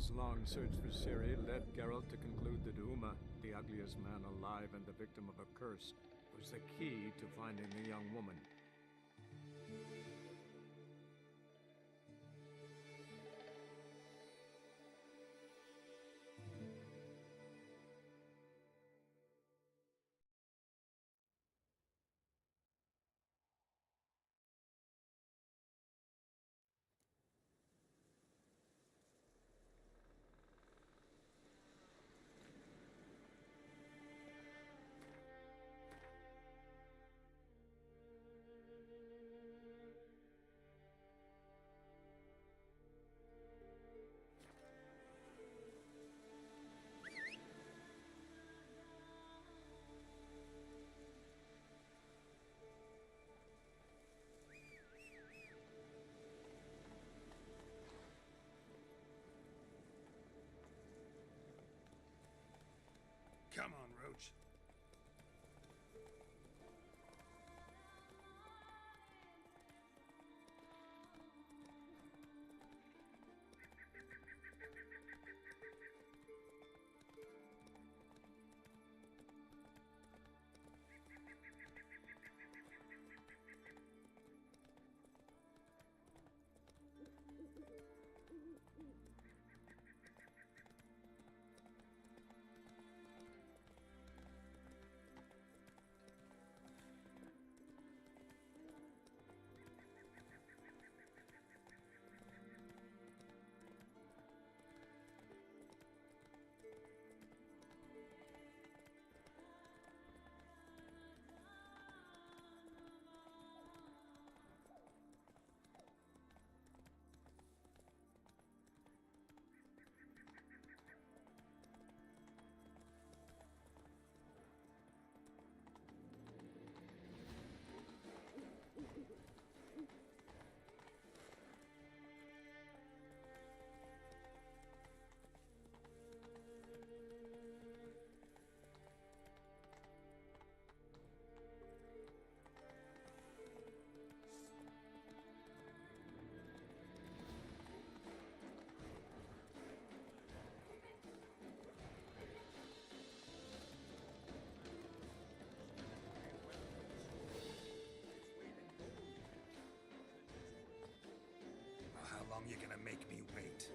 Geralt's long search for Ciri led Geralt to conclude that Uma, the ugliest man alive and the victim of a curse, was the key to finding the young woman. Come on, Roach. How long you gonna make me wait?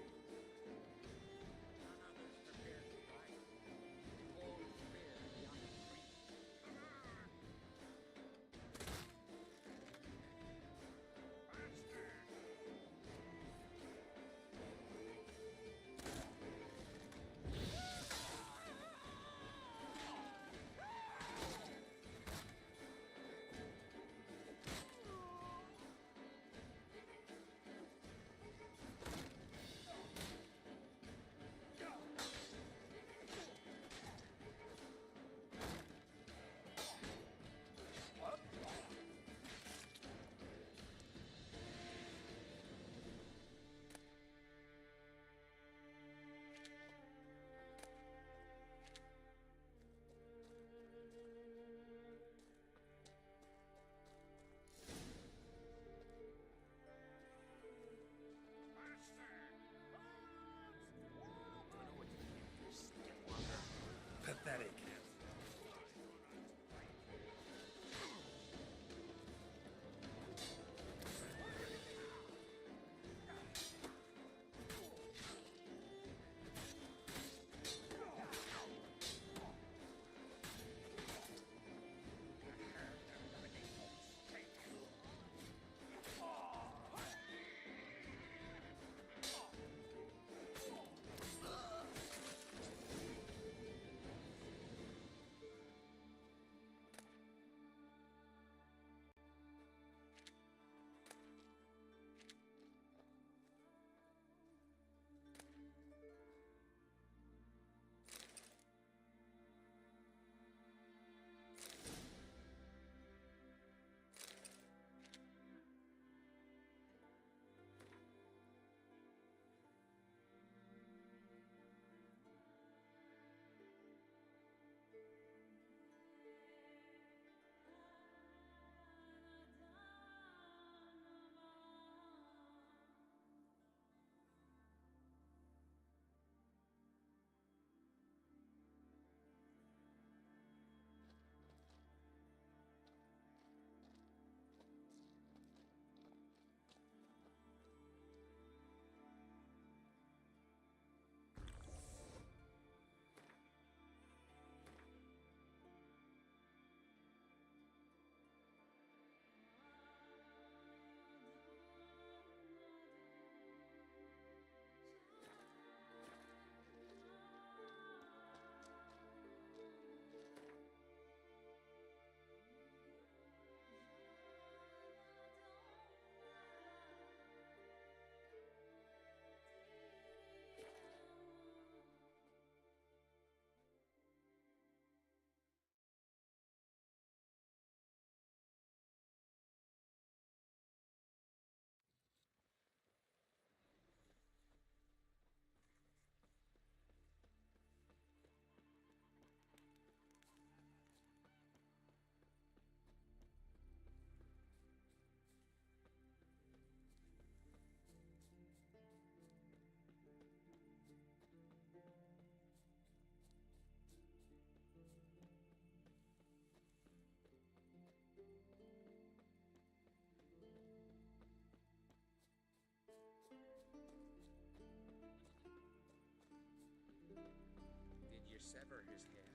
sever his head.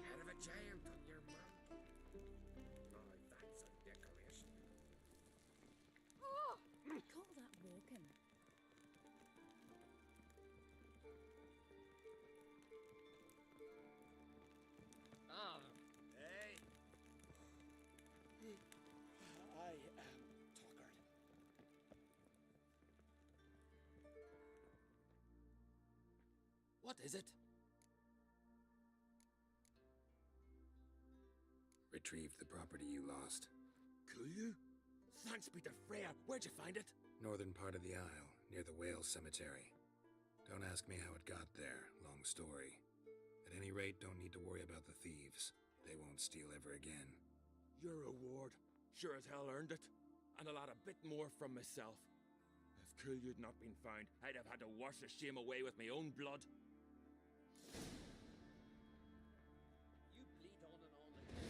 Head of a giant on your mount. Oh, that's a decoration. Oh! Call that walking. Ah, hey. I am tuckered. What is it? Retrieved the property you lost. Cool you? Thanks be to Freya. Where'd you find it? Northern part of the Isle, near the whale cemetery. Don't ask me how it got there, long story. At any rate, don't need to worry about the thieves. They won't steal ever again. Your reward. Sure as hell earned it. And a lot a bit more from myself. If Kulyu'd not been found, I'd have had to wash the shame away with my own blood. You bleed on and on like...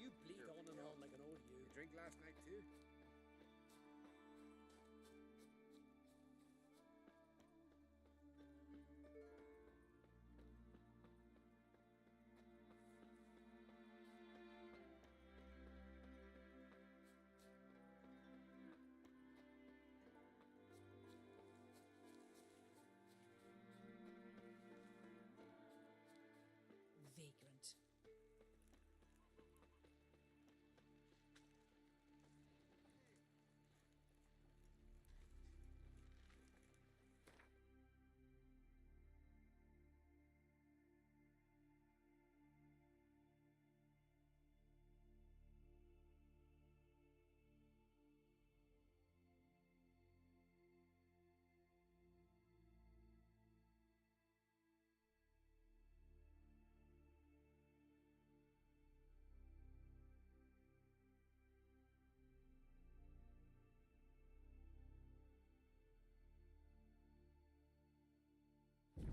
You bleed on and on like an old you. You drink last night too? Vagrant.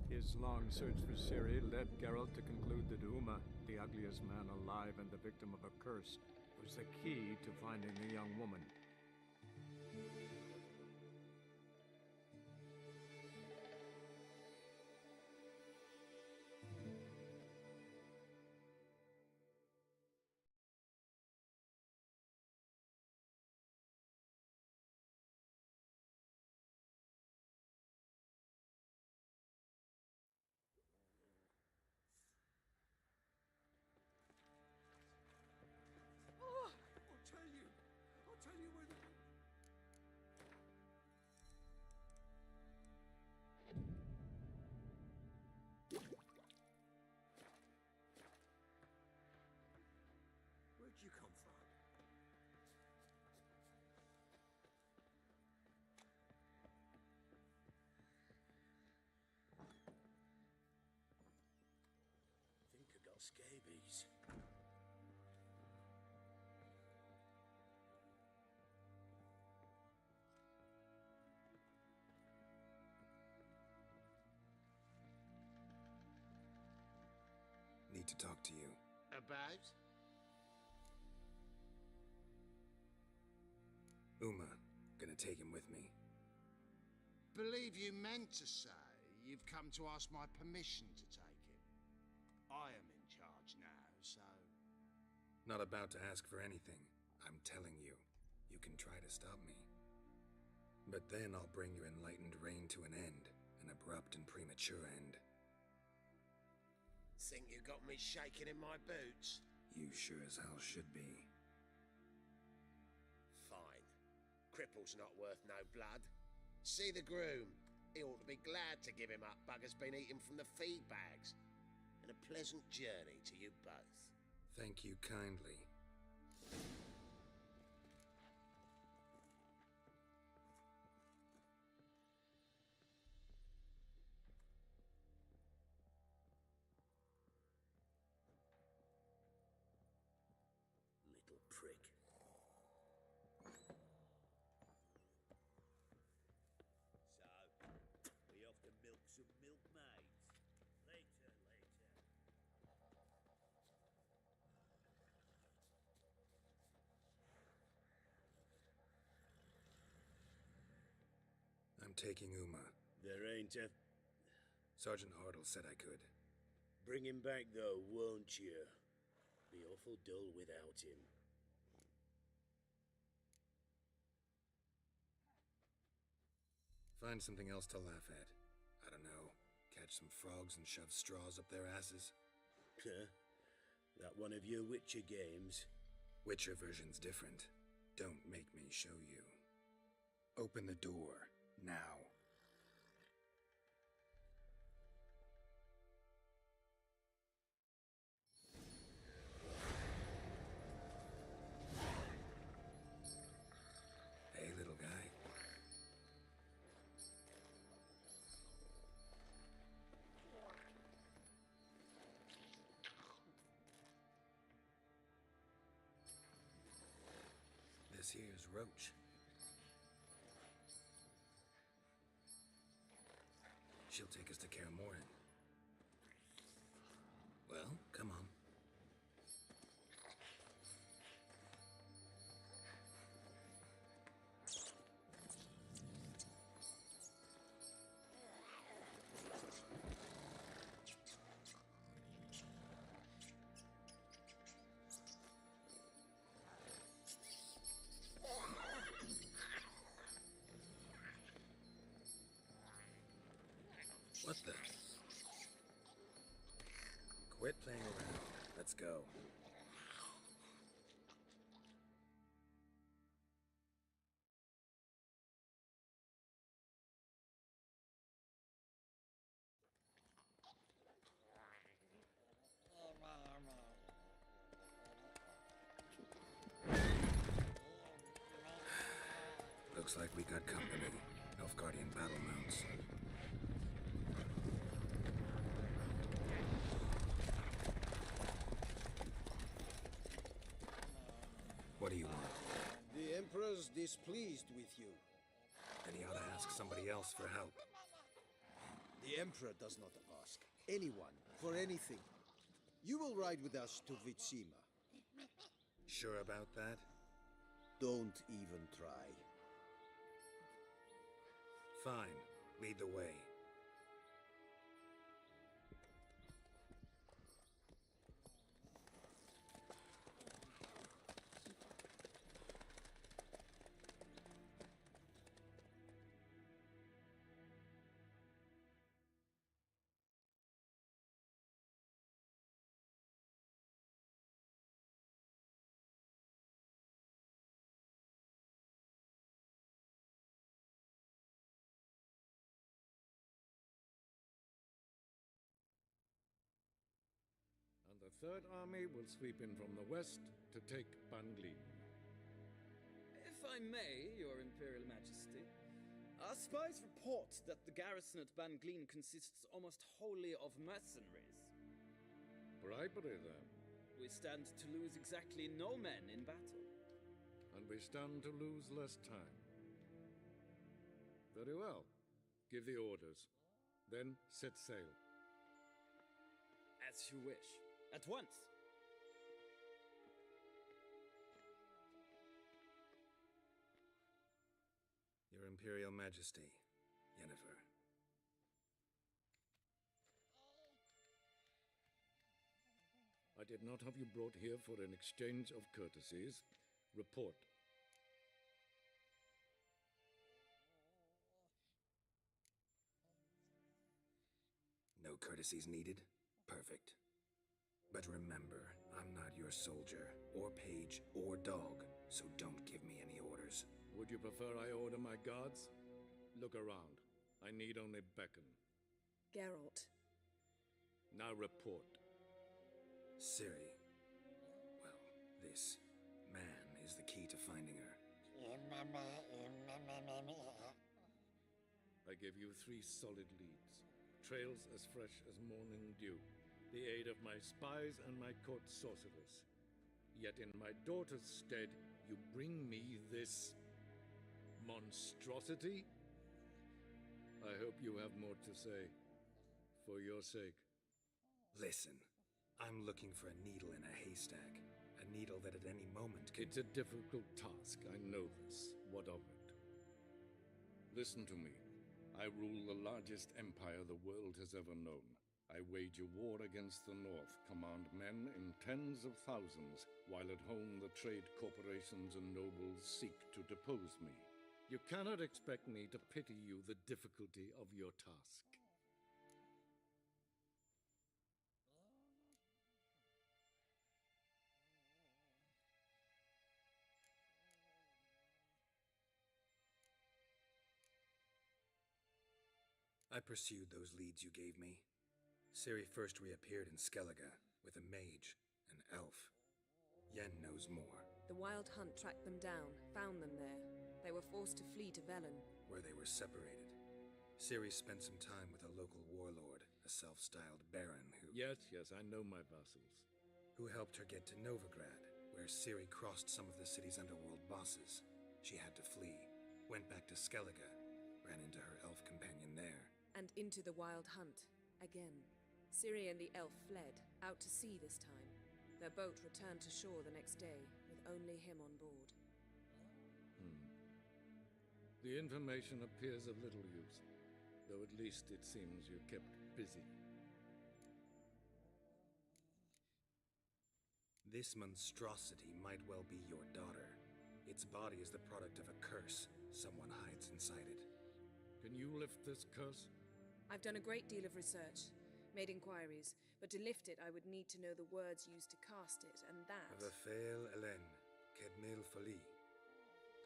His long search for Ciri led Geralt to conclude that Uma, the ugliest man alive and the victim of a curse, was the key to finding the young woman. Scabies. Need to talk to you. About? Uma. Gonna take him with me. Believe you meant to say you've come to ask my permission to take him. I am in charge now, so... Not about to ask for anything. I'm telling you. You can try to stop me. But then I'll bring your enlightened reign to an end. An abrupt and premature end. Think you got me shaking in my boots? You sure as hell should be. Fine. Cripple's not worth no blood. See the groom. He ought to be glad to give him up. Bugger's been eating from the feed bags. And a pleasant journey to you both. Thank you kindly. Little prick. So, we off to milk some milkmaids. Later, later. I'm taking Uma. There ain't a... Sergeant Hartle said I could. Bring him back, though, won't you? Be awful dull without him. Find something else to laugh at. I don't know. Catch some frogs and shove straws up their asses. Huh? That one of your Witcher games? Witcher version's different. Don't make me show you. Open the door. Now. Hey, little guy. This here's Roach. She'll take us to Kaer Morhen. Well, come on. What the? Quit playing around. Let's go. Looks like we got company. Nilfgaardian battle mounts. What do you want? The Emperor's displeased with you. Then he ought to ask somebody else for help. The Emperor does not ask anyone for anything. You will ride with us to Vitsima. Sure about that? Don't even try. Fine. Lead the way. And the Third Army will sweep in from the west to take Banglin. If I may, Your Imperial Majesty, our spies report that the garrison at Banglin consists almost wholly of mercenaries. Bribery, then. We stand to lose exactly no men in battle. And we stand to lose less time. Very well. Give the orders. Then set sail. As you wish. At once. Your Imperial Majesty, Yennefer. I did not have you brought here for an exchange of courtesies. Report. No courtesies needed? Perfect. But remember, I'm not your soldier, or page, or dog, so don't give me any orders. Would you prefer I order my guards? Look around. I need only beckon. Geralt. Now report. Ciri. Well, this man is the key to finding her. I give you 3 solid leads. Trails as fresh as morning dew. The aid of my spies and my court sorcerers. Yet in my daughter's stead, you bring me this monstrosity? I hope you have more to say. For your sake. Listen, I'm looking for a needle in a haystack. A needle that at any moment could... It's a difficult task, I know this. What of it? Listen to me. I rule the largest empire the world has ever known. I wage a war against the North, command men in tens of thousands, while at home the trade corporations and nobles seek to depose me. You cannot expect me to pity you the difficulty of your task. I pursued those leads you gave me. Ciri first reappeared in Skellige with a mage, an elf. Yen knows more. The Wild Hunt tracked them down, found them there. They were forced to flee to Velen. Where they were separated. Ciri spent some time with a local warlord, a self-styled baron who... Yes, I know my vassals. Who helped her get to Novigrad, where Ciri crossed some of the city's underworld bosses. She had to flee, went back to Skellige, ran into her elf companion there. And into the Wild Hunt, again. Ciri and the elf fled, out to sea this time. Their boat returned to shore the next day, with only him on board. The information appears of little use, though at least it seems you kept busy. This monstrosity might well be your daughter. Its body is the product of a curse someone hides inside it. Can you lift this curse? I've done a great deal of research, made inquiries, but to lift it I would need to know the words used to cast it, and that... Avafael Elen, Kedmil Fali.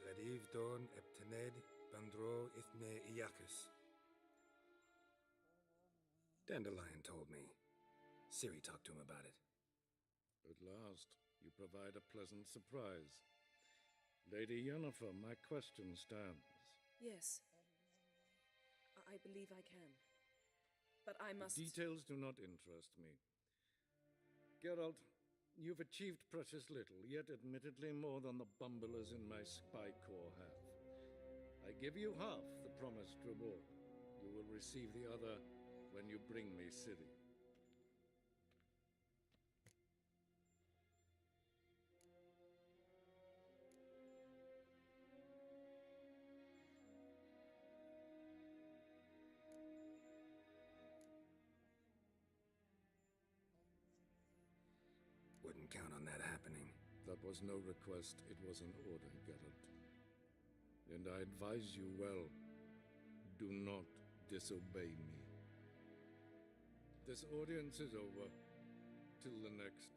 Gladiv Dorn Eptened Bandro Ithne Iacus. Dandelion told me. Ciri talked to him about it. At last, you provide a pleasant surprise. Lady Yennefer, my question stands. Yes. I believe I can. But I must... The details do not interest me. Geralt, you've achieved precious little, yet admittedly more than the bumblers in my spy corps have. I give you half the promised reward. You will receive the other when you bring me Ciri. Wouldn't count on that happening. That was no request, it was an order, Geralt. And I advise you well, do not disobey me. This audience is over. Till the next.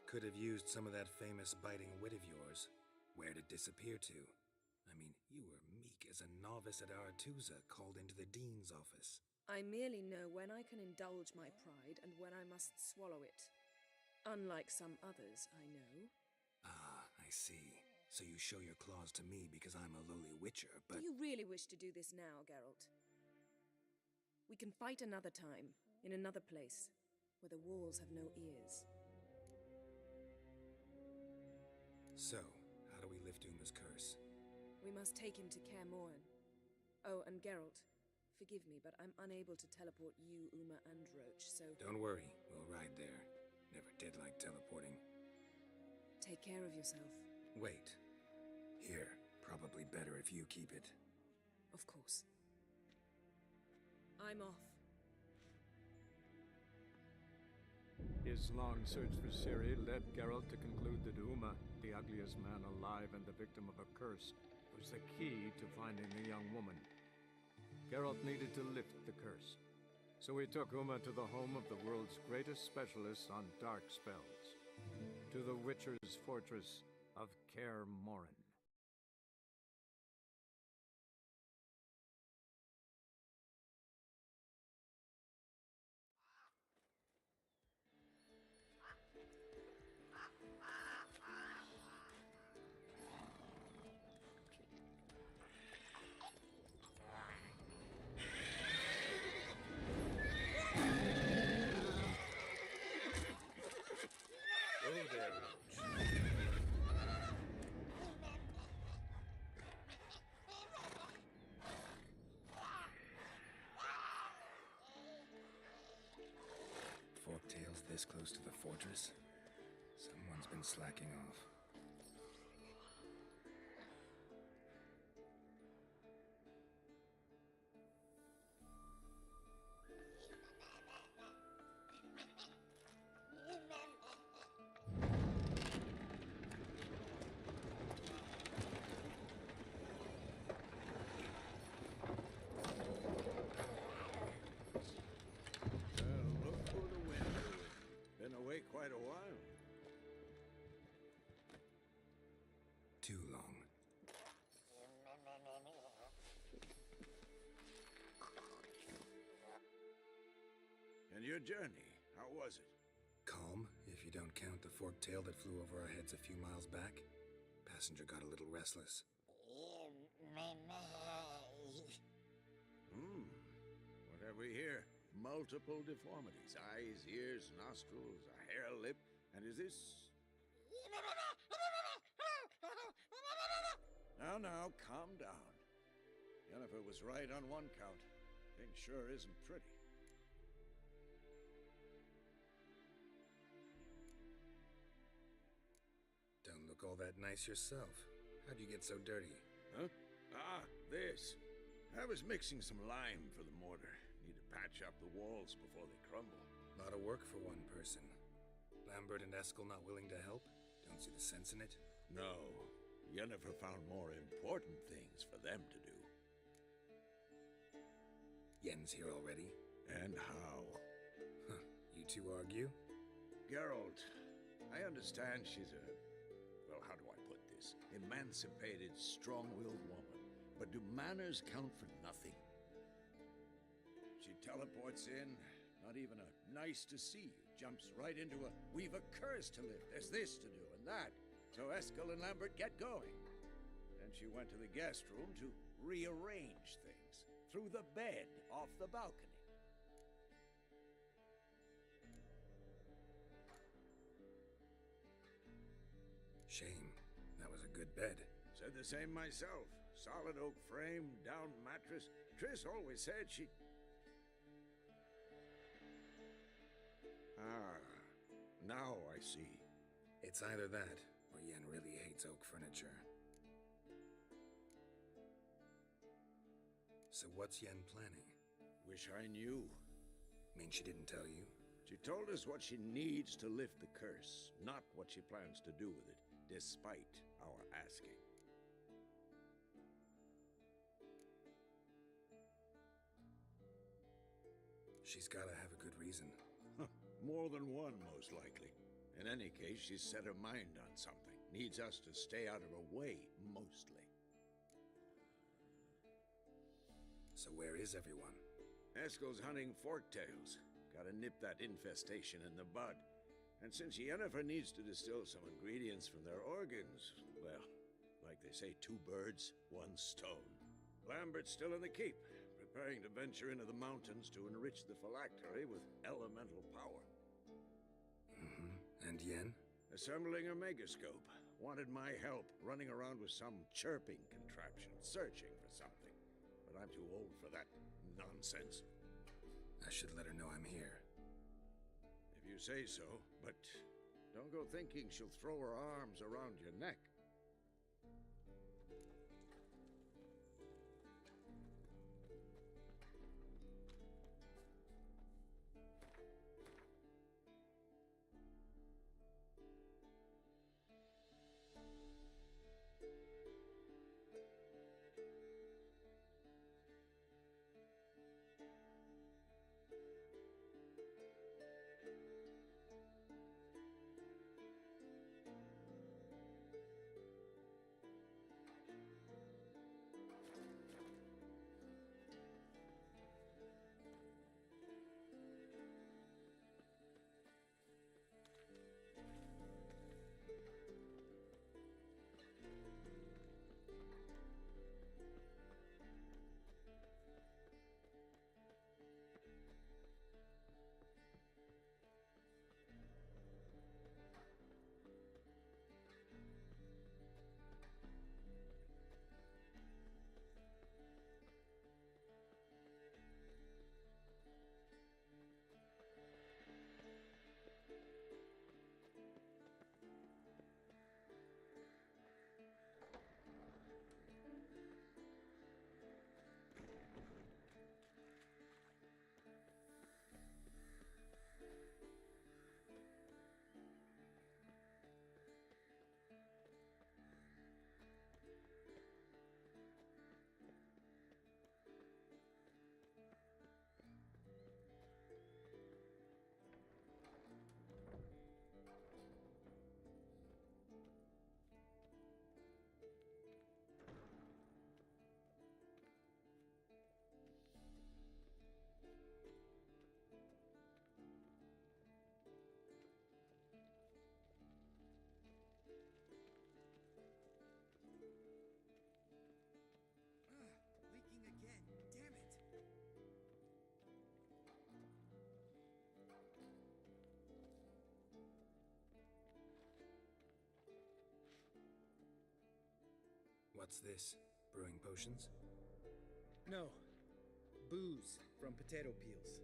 Could have used some of that famous biting wit of yours. Where'd it disappear to? I mean, you were meek as a novice at Aretusa called into the Dean's office. I merely know when I can indulge my pride and when I must swallow it. Unlike some others, I know. Ah, I see. So you show your claws to me because I'm a lowly witcher, but... Do you really wish to do this now, Geralt? We can fight another time, in another place, where the walls have no ears. So, how do we lift Uma's curse? We must take him to Kaer Morhen. Oh, and Geralt, forgive me, but I'm unable to teleport you, Uma, and Roach, so... Don't worry, we'll ride there. Never did like teleporting. Take care of yourself. Wait. Here, probably better if you keep it. Of course. I'm off. His long search for Ciri led Geralt to conclude that Uma, the ugliest man alive and the victim of a curse, was the key to finding the young woman. Geralt needed to lift the curse, so he took Uma to the home of the world's greatest specialists on dark spells, to the Witcher's fortress of Kaer Morhen. Forktail's this close to the fortress? Someone's been slacking off. Look for the wind. Been away quite a while. Too long. And your journey, how was it? Calm, if you don't count the forktail that flew over our heads a few miles back. Passenger got a little restless. What have we here? Multiple deformities. Eyes, ears, nostrils, a hair lip. And is this... Now, calm down. Yennefer was right on one count. Thing sure isn't pretty. Don't look all that nice yourself. How'd you get so dirty? Huh? Ah, this. I was mixing some lime for the mortar. Need to patch up the walls before they crumble. Lot of work for one person. Lambert and Eskel not willing to help? Don't see the sense in it? No. Yennefer found more important things for them to do. Yen's here already? And how? Huh. You two argue? Geralt, I understand she's a... well, how do I put this? Emancipated, strong-willed woman. But do manners count for nothing? She teleports in, not even a nice to see you. Jumps right into a, we've a curse to lift, there's this to do and that. So Eskel and Lambert get going. Then she went to the guest room to rearrange things. Through the bed, off the balcony. Shame. That was a good bed. Said the same myself. Solid oak frame, down mattress. Triss always said she... Ah, now I see. It's either that, or Yen really hates oak furniture. So what's Yen planning? Wish I knew. Mean she didn't tell you? She told us what she needs to lift the curse, not what she plans to do with it, despite our asking. She's gotta have a good reason. More than one, most likely. In any case, she's set her mind on something. Needs us to stay out of her way, mostly. So where is everyone? Eskel's hunting forktails. Gotta nip that infestation in the bud. And since Yennefer needs to distill some ingredients from their organs, well, like they say, 2 birds, 1 stone. Lambert's still in the keep, preparing to venture into the mountains to enrich the phylactery with elemental power. Mm-hmm. And Yen? Assembling a megascope. Wanted my help running around with some chirping contraption, searching for something. But I'm too old for that nonsense. I should let her know I'm here. If you say so, but don't go thinking she'll throw her arms around your neck. Leaking again. Damn it. What's this? Brewing potions? No. Booze from potato peels.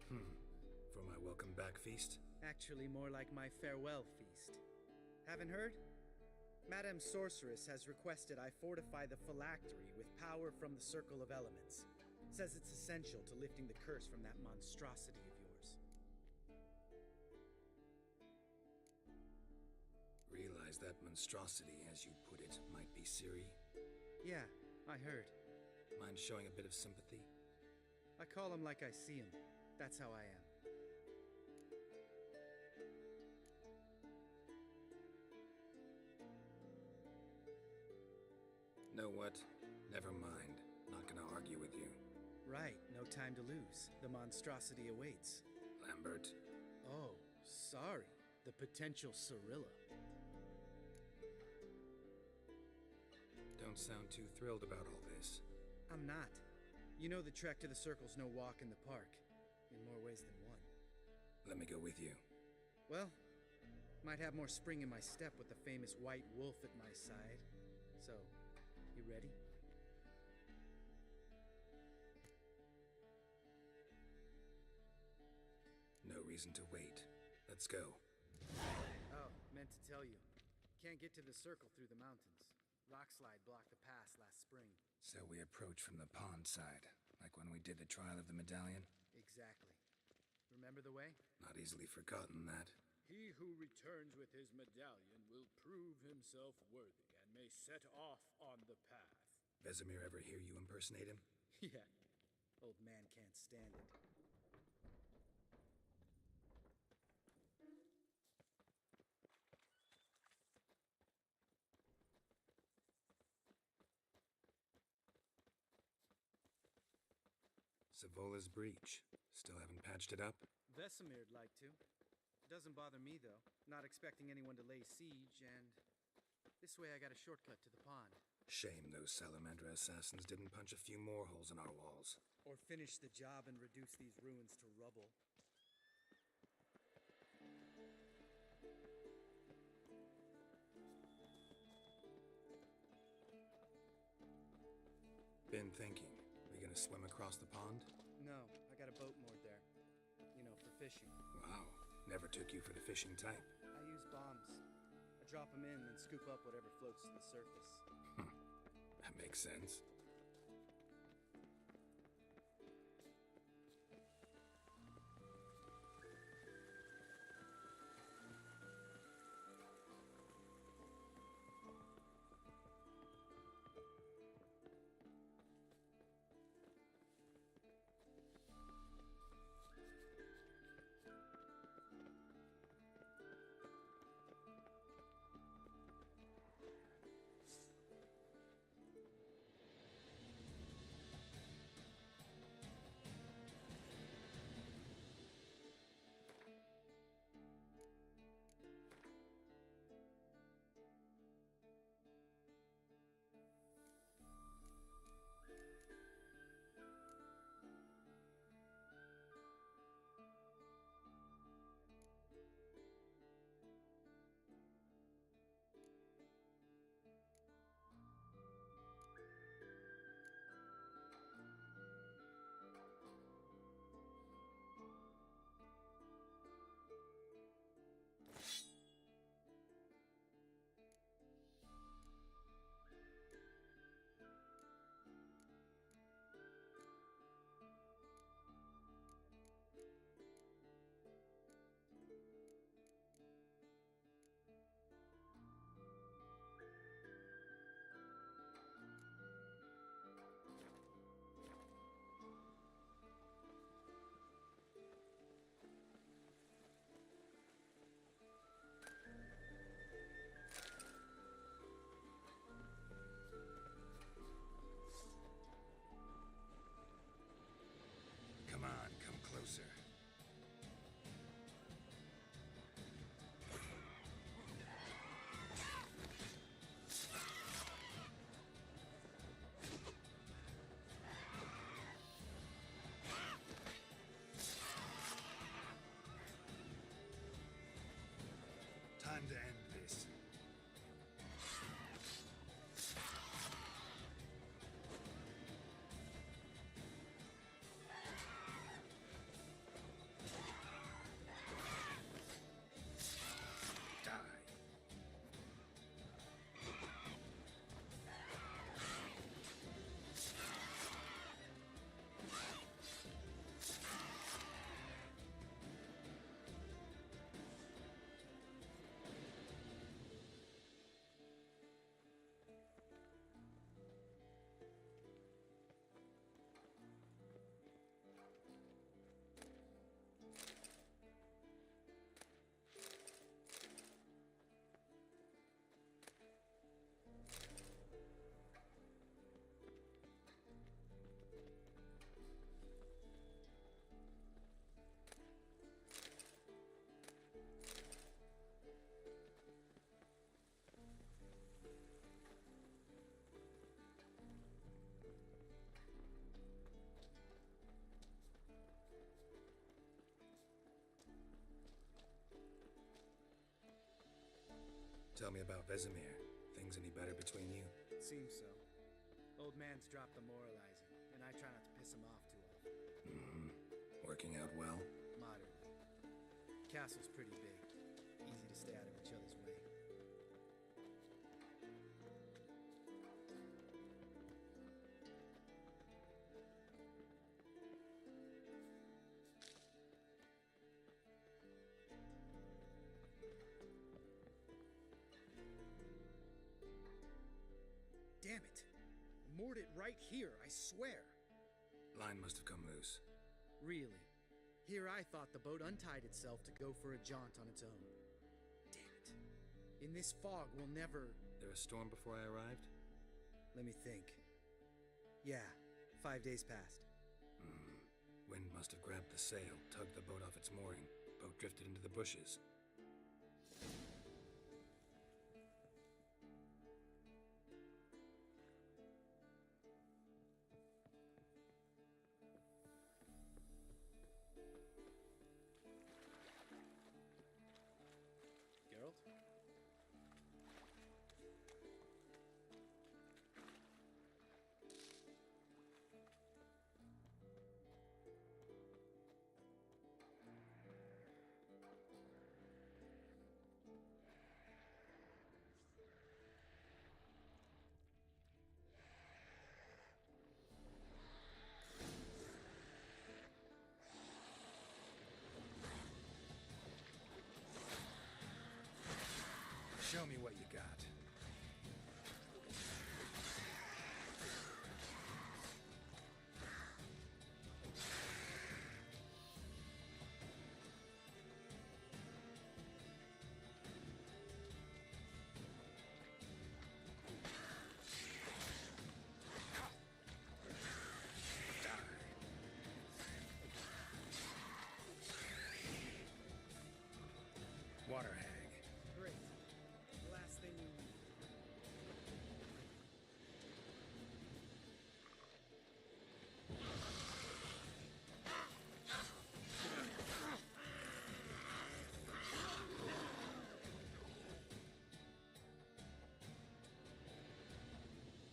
For my welcome back feast? Actually, more like my farewell feast. Haven't heard? Madame Sorceress has requested I fortify the phylactery with power from the Circle of Elements. Says it's essential to lifting the curse from that monstrosity of yours. Realize that monstrosity, as you put it, might be Ciri? Yeah, I heard. Mind showing a bit of sympathy? I call him like I see him. That's how I am. Know what? Never mind. Not gonna argue with you. Right, no time to lose. The monstrosity awaits. Lambert. Oh, sorry. The potential Cirilla. Don't sound too thrilled about all this. I'm not. You know the trek to the Circle's no walk in the park. In more ways than one. Let me go with you. Well, might have more spring in my step with the famous white wolf at my side. So, you ready? No reason to wait. Let's go. Oh, meant to tell you. Can't get to the Circle through the mountains. Rockslide blocked the pass last spring. So we approach from the pond side, like when we did the trial of the medallion? Exactly. Remember the way? Not easily forgotten, that. He who returns with his medallion will prove himself worthy and may set off on the path. Vesemir ever hear you impersonate him? Yeah. Old man can't stand it. Savola's breach. Still haven't patched it up? Vesemir'd like to. Doesn't bother me, though. Not expecting anyone to lay siege, and this way I got a shortcut to the pond. Shame those Salamander assassins didn't punch a few more holes in our walls. Or finish the job and reduce these ruins to rubble. Been thinking. We gonna swim across the pond? No, I got a boat moored there. You know, for fishing. Wow. Never took you for the fishing type. I use bombs. I drop them in, then scoop up whatever floats to the surface. That makes sense. Come on, come closer. Time to end this. Tell me about Vesemir. Things any better between you? Seems so. Old man's dropped the moralizing, and I try not to piss him off too often. Working out well? Moderately. Castle's pretty big. Easy to stay out of each other's way. Damn it! Moored it right here, I swear! Line must have come loose. Really? Here I thought the boat untied itself to go for a jaunt on its own. Damn it. In this fog, we'll never... There a storm before I arrived? Let me think. Yeah, 5 days passed. Wind must have grabbed the sail, tugged the boat off its mooring. Boat drifted into the bushes. Geralt? Show me what you got. Water hag. Great. Last thing you need.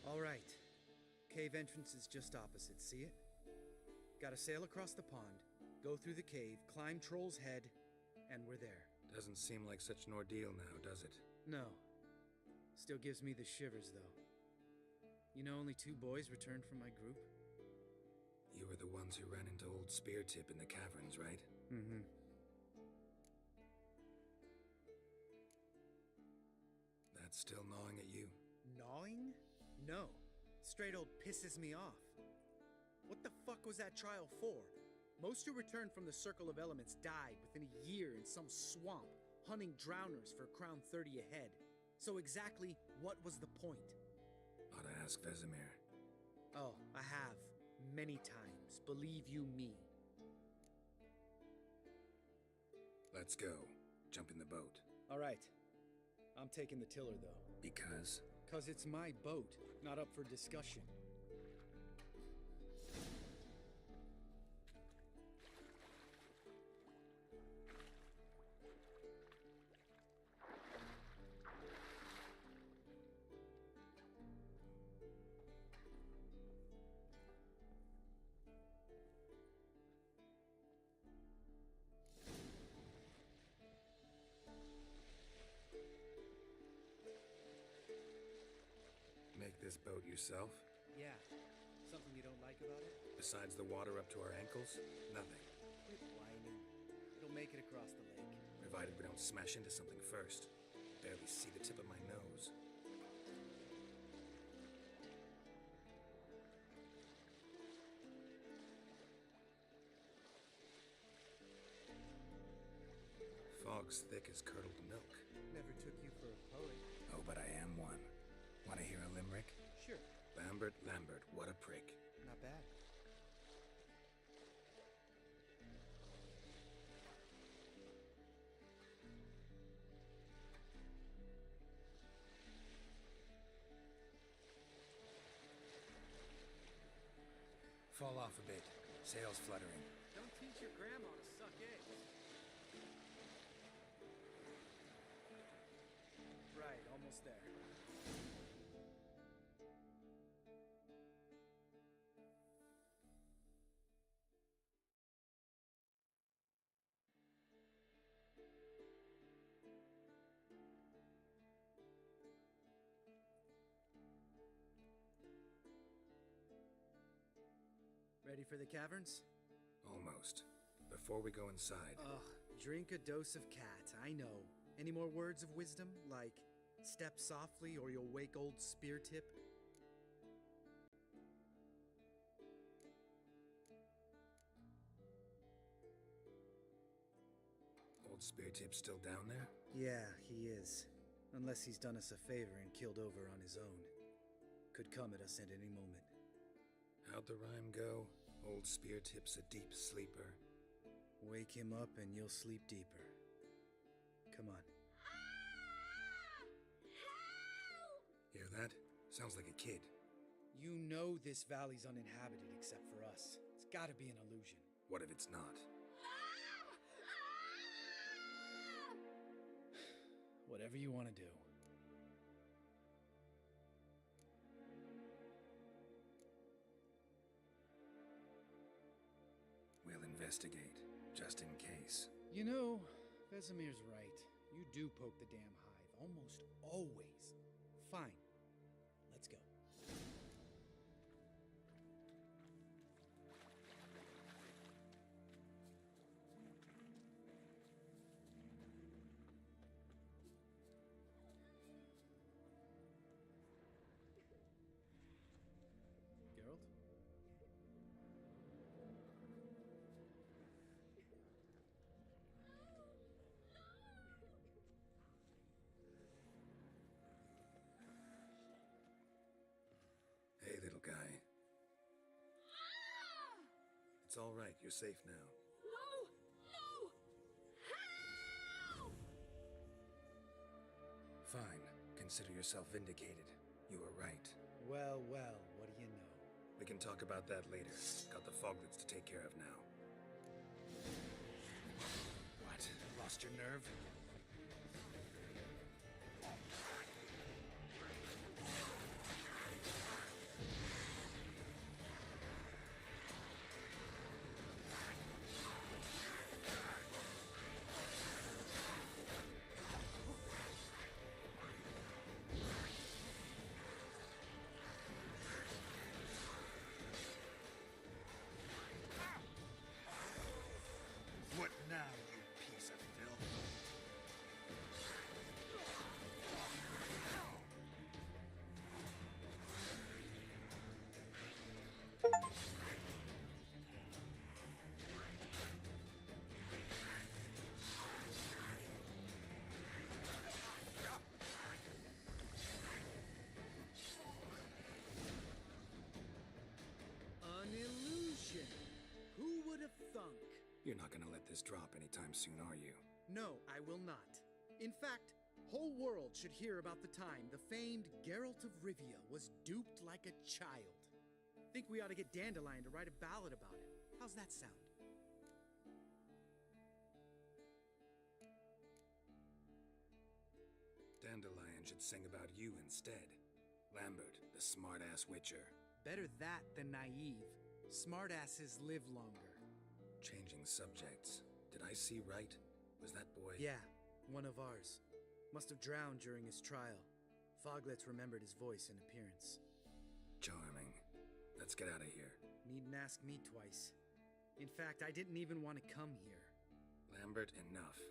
All right. Cave entrance is just opposite, see it? Gotta sail across the pond, go through the cave, climb Troll's Head, and we're there. Doesn't seem like such an ordeal now, does it? No. Still gives me the shivers, though. You know only 2 boys returned from my group? You were the ones who ran into old Speartip in the caverns, right? Mm-hmm. That's still gnawing at you? Gnawing? No. Straight old pisses me off. What the fuck was that trial for? Most who returned from the Circle of Elements died within a year in some swamp, hunting drowners for crown 30 a head. So exactly what was the point? Ought to ask Vesemir. Oh, I have. Many times. Believe you me. Let's go. Jump in the boat. All right. I'm taking the tiller, though. Because? 'Cause it's my boat, not up for discussion. Make this boat yourself? Yeah. Something you don't like about it? Besides the water up to our ankles? Nothing. Quit whining. It'll make it across the lake. Provided we don't smash into something first. Barely see the tip of my nose. Fog's thick as curdled milk. Never took you for a poet. Oh, but I am one. Want to hear a limerick? Sure. Lambert, Lambert, what a prick. Not bad. Fall off a bit. Sails fluttering. Don't teach your grandma to suck eggs. Right, almost there. Ready for the caverns? Almost. Before we go inside. Ugh, drink a dose of cat, I know. Any more words of wisdom, like step softly or you'll wake old Speartip? Old Speartip's still down there? Yeah, he is. Unless he's done us a favor and killed over on his own. Could come at us at any moment. How'd the rhyme go? Old Spear Tip's a deep sleeper. Wake him up and you'll sleep deeper. Come on. Hear that? Sounds like a kid. You know this valley's uninhabited except for us. It's gotta be an illusion. What if it's not? Whatever you want to do. We'll investigate, just in case. You know, Vesemir's right. You do poke the damn hive, almost always. Fine. Let's go. Geralt? Hey, little guy. It's all right. You're safe now. Fine. Consider yourself vindicated. You were right. Well, well, what do you know? We can talk about that later. Got the foglets to take care of now. What? Lost your nerve? What now, you piece of filth? An illusion. Who would have thunk? You're not gonna let this drop anytime soon, are you? No, I will not. In fact, whole world should hear about the time the famed Geralt of Rivia was duped like a child. Think we ought to get Dandelion to write a ballad about it. How's that sound? Dandelion should sing about you instead. Lambert, the smart-ass witcher. Better that than naive. Smartasses live longer. Changing subjects. Did I see right? Was that boy? Yeah, one of ours. Must have drowned during his trial. Foglets remembered his voice and appearance. Charming. Let's get out of here. Needn't ask me twice. In fact, I didn't even want to come here. Lambert, enough.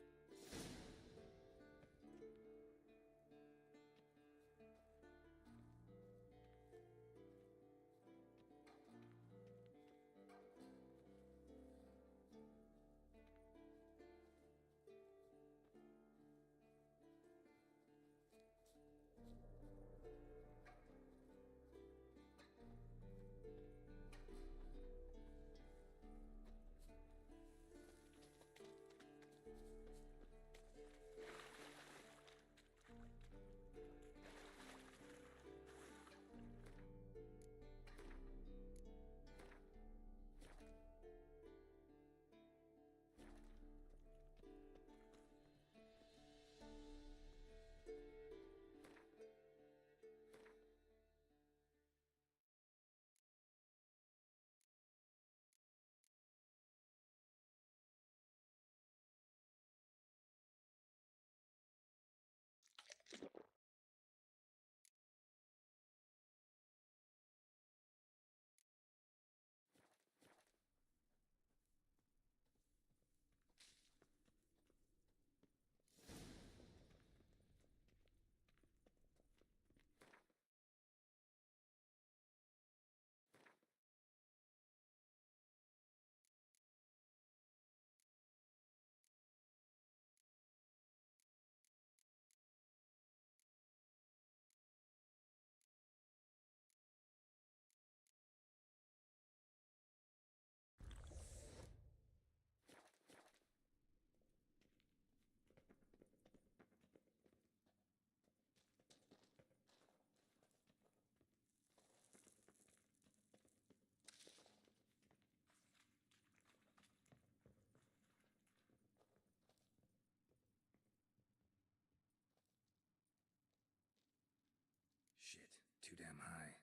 Shit, too damn high.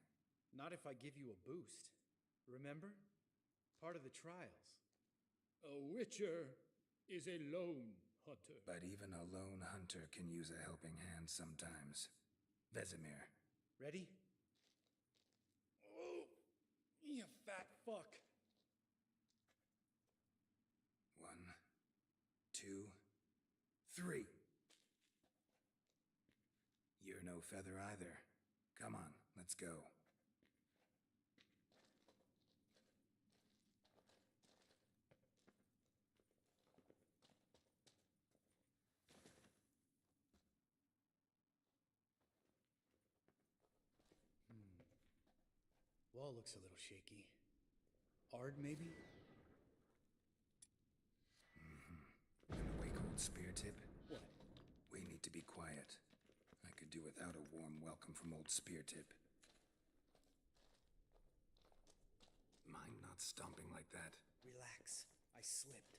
Not if I give you a boost. Remember? Part of the trials. A witcher is a lone hunter. But even a lone hunter can use a helping hand sometimes. Vesemir. Ready? Oh, you fat fuck. 1, 2, 3. You're no feather either. Come on, let's go. Wall looks a little shaky. Ard, maybe? An awake old spear tip? What? We need to be quiet. I could do without a warm welcome from old spear tip. Mind not stomping like that. Relax. I slipped.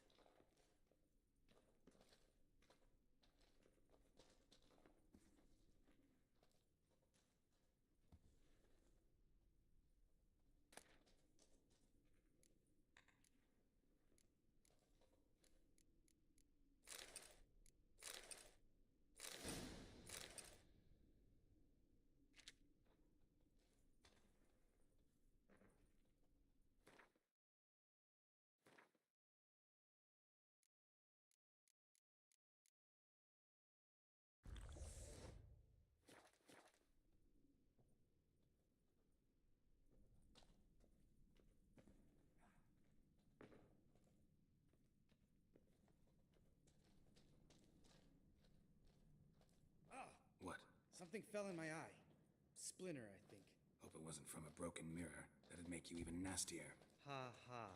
What? Something fell in my eye. Splinter, I think. Hope it wasn't from a broken mirror. That'd make you even nastier. Ha ha.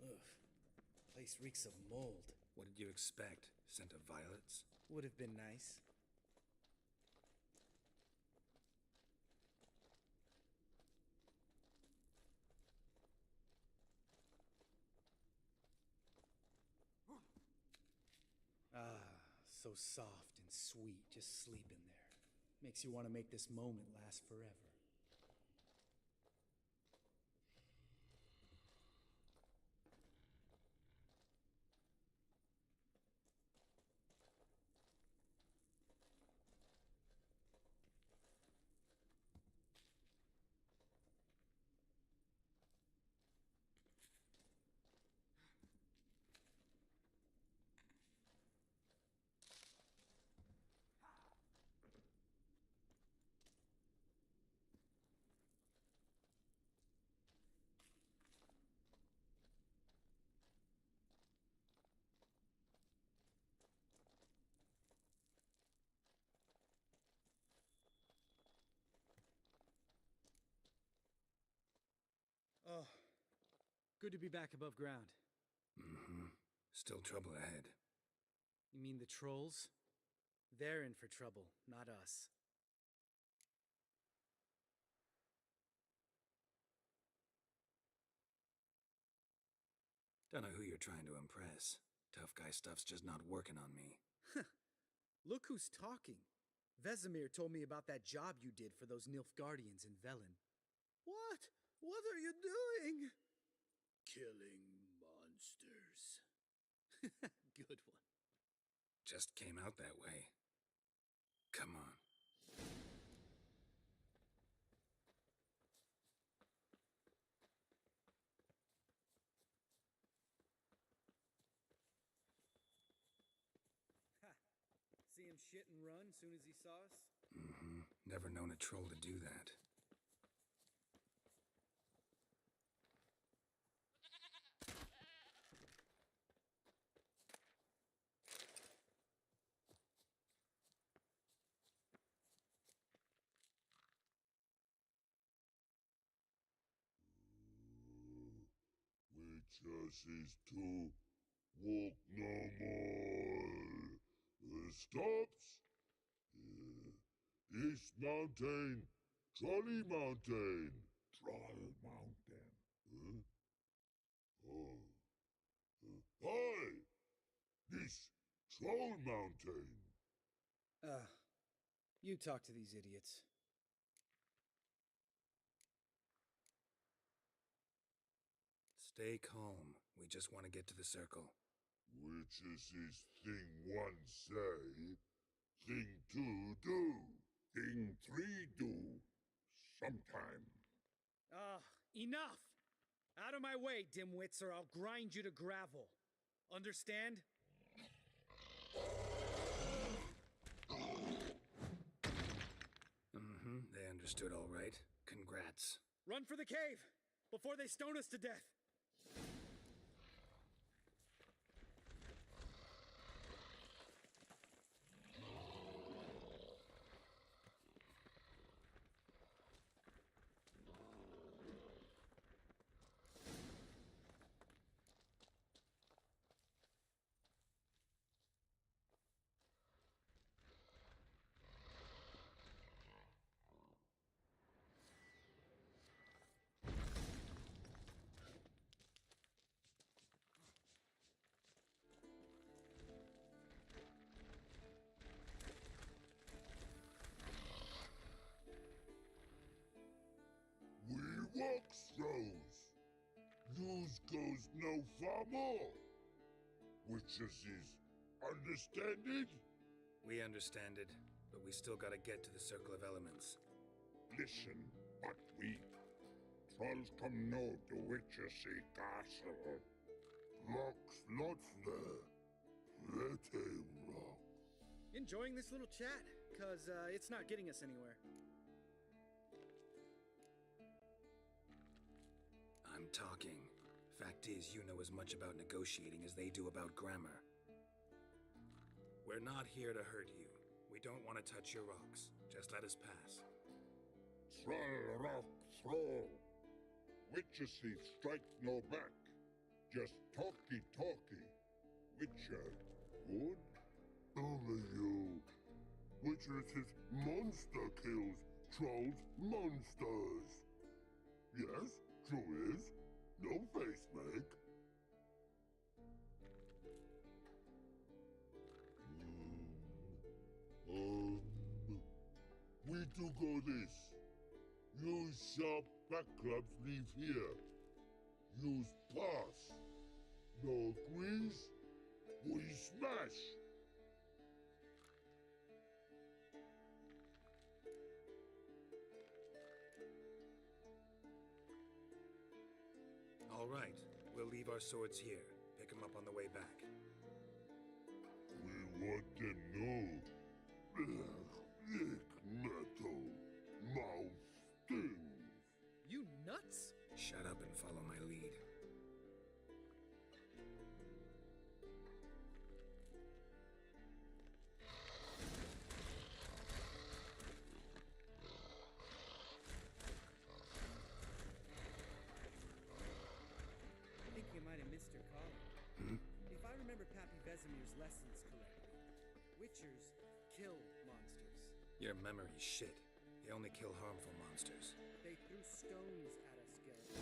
Ugh. Place reeks of mold. What did you expect? Scent of violets? Would have been nice. Ah, so soft and sweet, just sleeping there. Makes you want to make this moment last forever. Oh, good to be back above ground. Mm-hmm. Still trouble ahead. You mean the trolls? They're in for trouble, not us. Don't know who you're trying to impress. Tough guy stuff's just not working on me. Look who's talking. Vesemir told me about that job you did for those Nilfgaardians in Velen. What? What are you doing? Killing monsters. Good one. Just came out that way. Come on. shit and run soon as he saw us? Mm-hmm. Never known a troll to do that. Witches is to walk no more. Stops? East Mountain, Trolley Mountain. Troll Mountain. Huh? Oh. Hi! This Troll Mountain. You talk to these idiots. Stay calm. We just want to get to the circle. Witches is thing one say, thing two do, thing three do, sometime. Enough! Out of my way, dimwits, or I'll grind you to gravel. Understand? Mm-hmm. They understood all right. Congrats. Run for the cave! Before they stone us to death! Walks throws. Yous goes no far more. Witches is understanded? We understand it, but we still gotta get to the Circle of Elements. Listen, but we trolls come no to Witches castle. Rocks lots there. Pretty rock. Enjoying this little chat? Cause, it's not getting us anywhere. I'm talking. Fact is, you know as much about negotiating as they do about grammar. We're not here to hurt you. We don't want to touch your rocks. Just let us pass. Troll rock throw. Witches strike no back. Just talky. Witcher, good? Over you. Witches monster kills. Trolls monsters. Yes, true is. No face make. We do go this. Use sharp back clubs leave here. Use pass. No agrees, we smash. All right, we'll leave our swords here. Pick them up on the way back. We want to know. Thick metal. Mouth stings. You nuts? Shut up and follow my lead. I think you might have missed your calling. If I remember Pappy Vesemir's lessons correctly, Witchers kill monsters. Your memory's shit. They only kill harmful monsters. They threw stones at us, Geralt.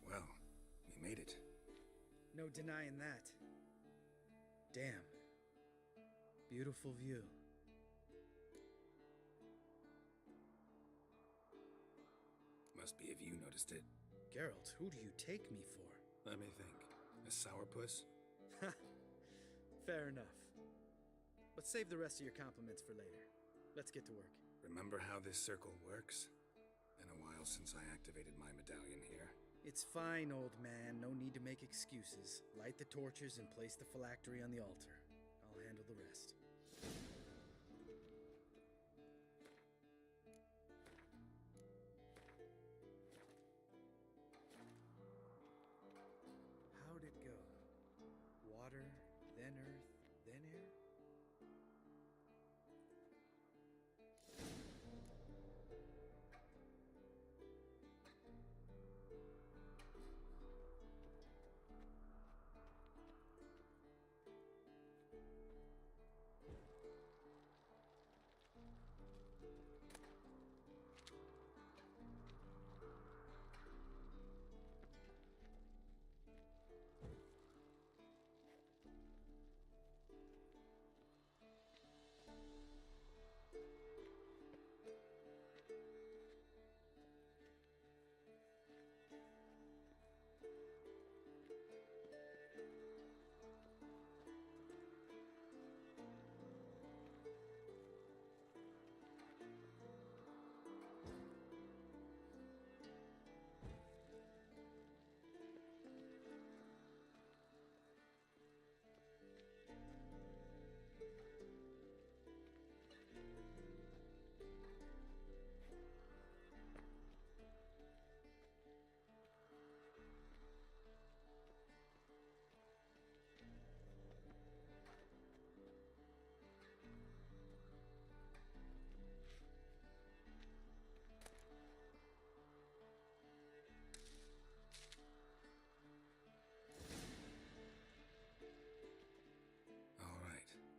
Well, we made it. No denying that. Damn. Beautiful view. Must be if you noticed it. Geralt, who do you take me for? Let me think. A sourpuss? Fair enough. But save the rest of your compliments for later. Let's get to work. Remember how this circle works? Been a while since I activated my medallion here. It's fine, old man. No need to make excuses. Light the torches and place the phylactery on the altar. I'll handle the rest. How'd it go? Water, then earth, then air?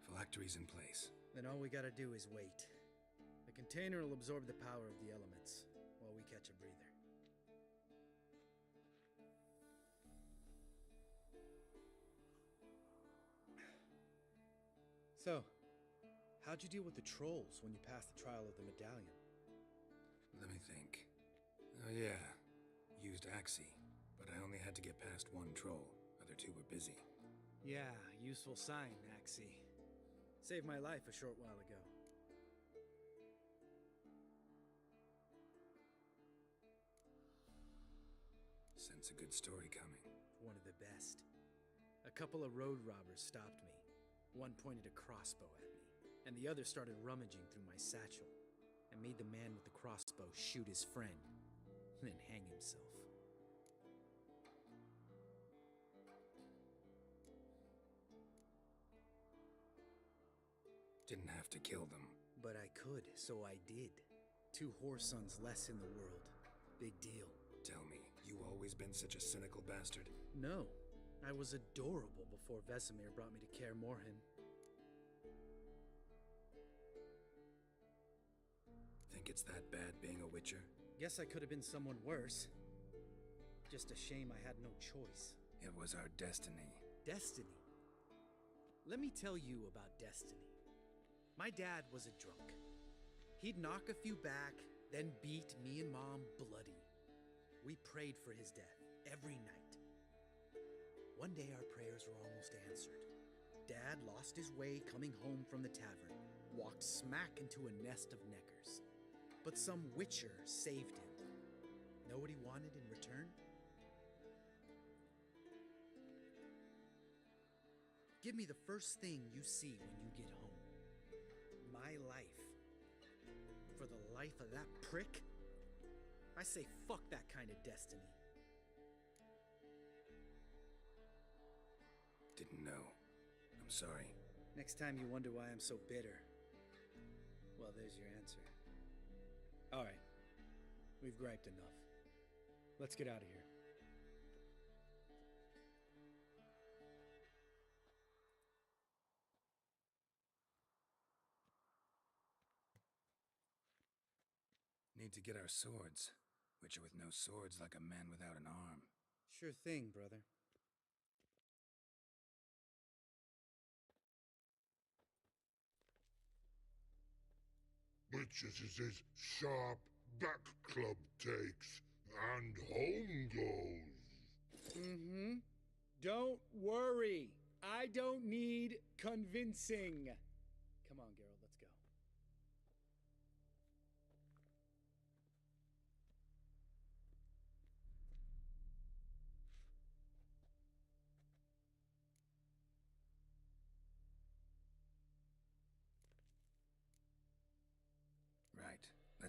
Phylactery's in place. Then all we gotta do is wait. The container will absorb the power of the elements, while we catch a breather. So, how'd you deal with the trolls when you passed the trial of the medallion? Let me think. Oh yeah, used Axie, but I only had to get past one troll. Other two were busy. Yeah, useful sign, Axie. Saved my life a short while ago. Sense a good story coming. One of the best. A couple of road robbers stopped me. One pointed a crossbow at me, and the other started rummaging through my satchel, and made the man with the crossbow shoot his friend, then hang himself. Didn't have to kill them. But I could, so I did. 2 whoresons less in the world. Big deal. Tell me, you always been such a cynical bastard? No. I was adorable before Vesemir brought me to Kaer Morhen. Think it's that bad being a witcher? Guess I could have been someone worse. Just a shame I had no choice. It was our destiny. Destiny? Let me tell you about destiny. My dad was a drunk. He'd knock a few back, then beat me and Mom bloody. We prayed for his death every night. One day our prayers were almost answered. Dad lost his way coming home from the tavern, walked smack into a nest of neckers. But some witcher saved him. Know what he wanted in return? Give me the first thing you see when you get home. My life. For the life of that prick? I say fuck that kind of destiny. Didn't know. I'm sorry. Next time you wonder why I'm so bitter, well, there's your answer. All right. We've griped enough. Let's get out of here. Need to get our swords. Witcher with no swords like a man without an arm. Sure thing, brother. Witchesses' sharp back club takes, and home goes. Mm-hmm. Don't worry. I don't need convincing. Come on, Geralt, let's go.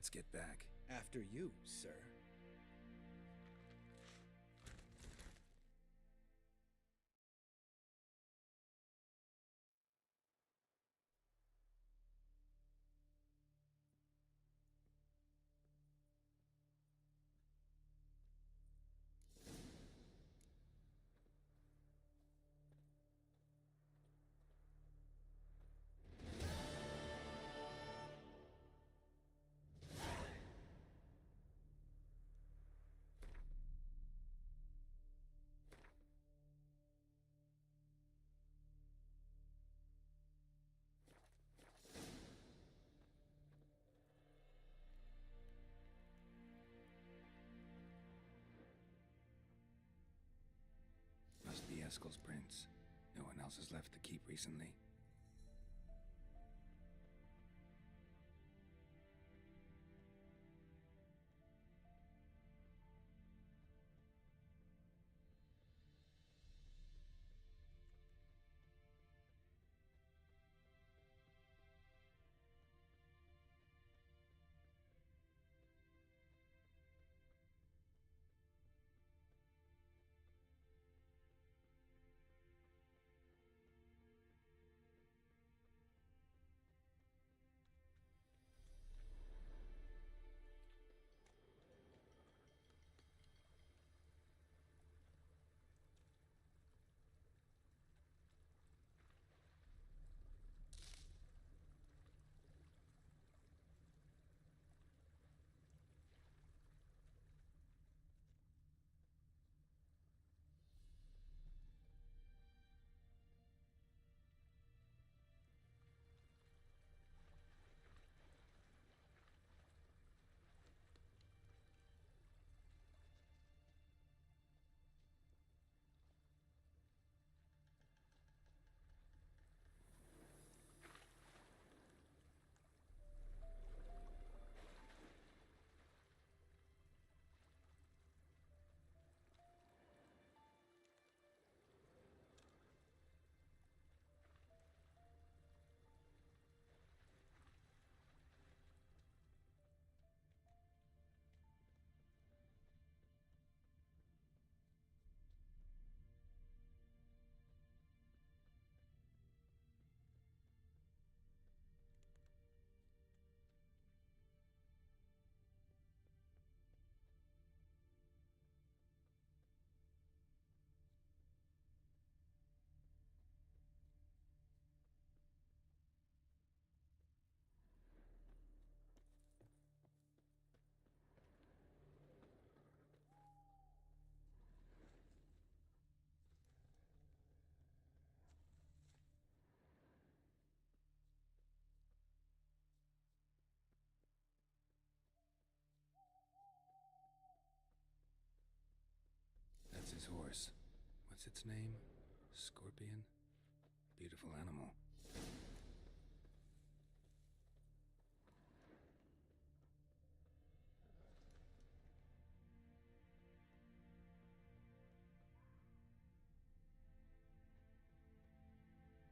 Let's get back. After you, sir. Must be Eskel's prints. No one else has left the keep recently. That's his horse. What's its name? Scorpion? Beautiful animal.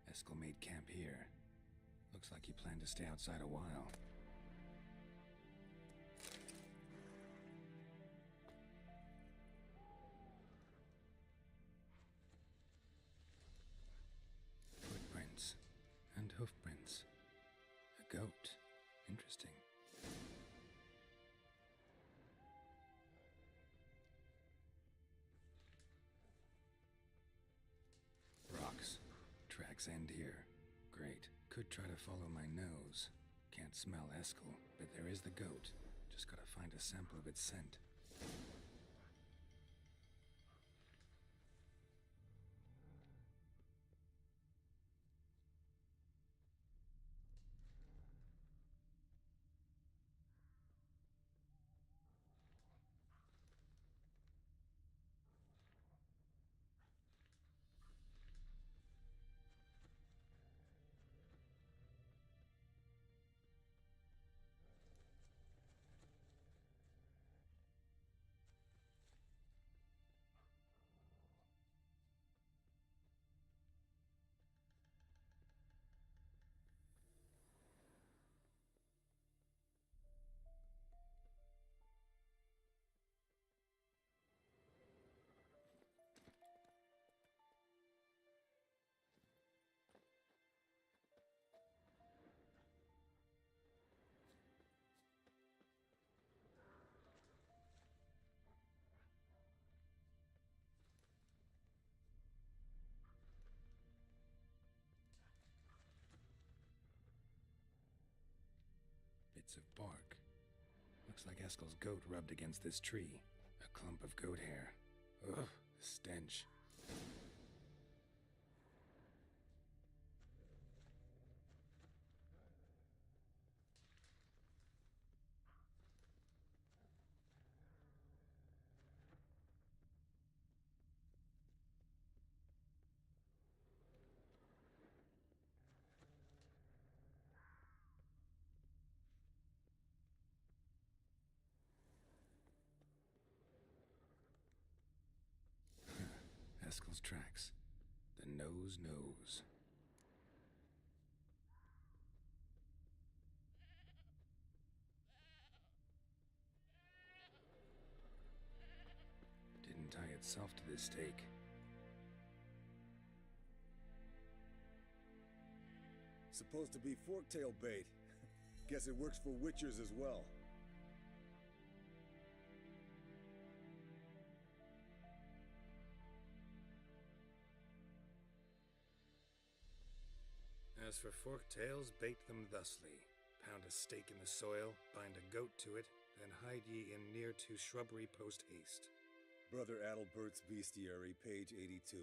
Eskel made camp here. Looks like he planned to stay outside a while. Footprints and hoofprints. A goat. Interesting. Rocks. Tracks end here. Great. Could try to follow my nose. Can't smell Eskel, but there is the goat. Just gotta find a sample of its scent. bits of bark. Looks like Eskel's goat rubbed against this tree. A clump of goat hair. Ugh, the stench. Eskel's tracks. The nose knows. Didn't tie itself to this stake. Supposed to be forktail bait. Guess it works for witchers as well. As for forktails, bait them thusly. Pound a stake in the soil, bind a goat to it, then hide ye in near to shrubbery post haste. Brother Adalbert's Bestiary, page 82.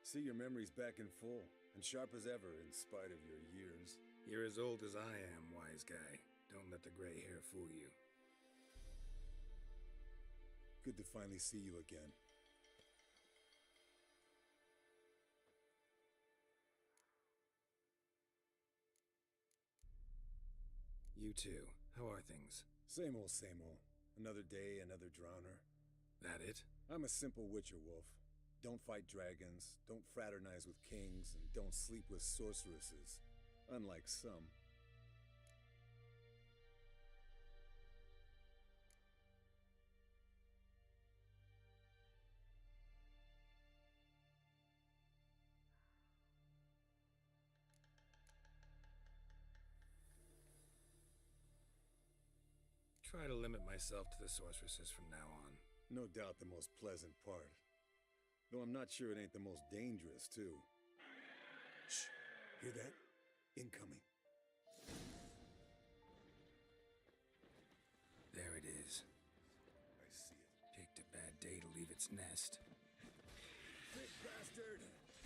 See, your memory's back in full, and sharp as ever in spite of your years. You're as old as I am, wise guy. Don't let the gray hair fool you. Good to finally see you again. You too. How are things? Same old, same old. Another day, another drowner. That it? I'm a simple witcher wolf. Don't fight dragons, don't fraternize with kings, and don't sleep with sorceresses. Unlike some. Try to limit myself to the sorceresses from now on. No doubt the most pleasant part. Though I'm not sure it ain't the most dangerous, too. Shh. Hear that? Incoming. There it is. I see it. Picked a bad day to leave its nest. Big bastard!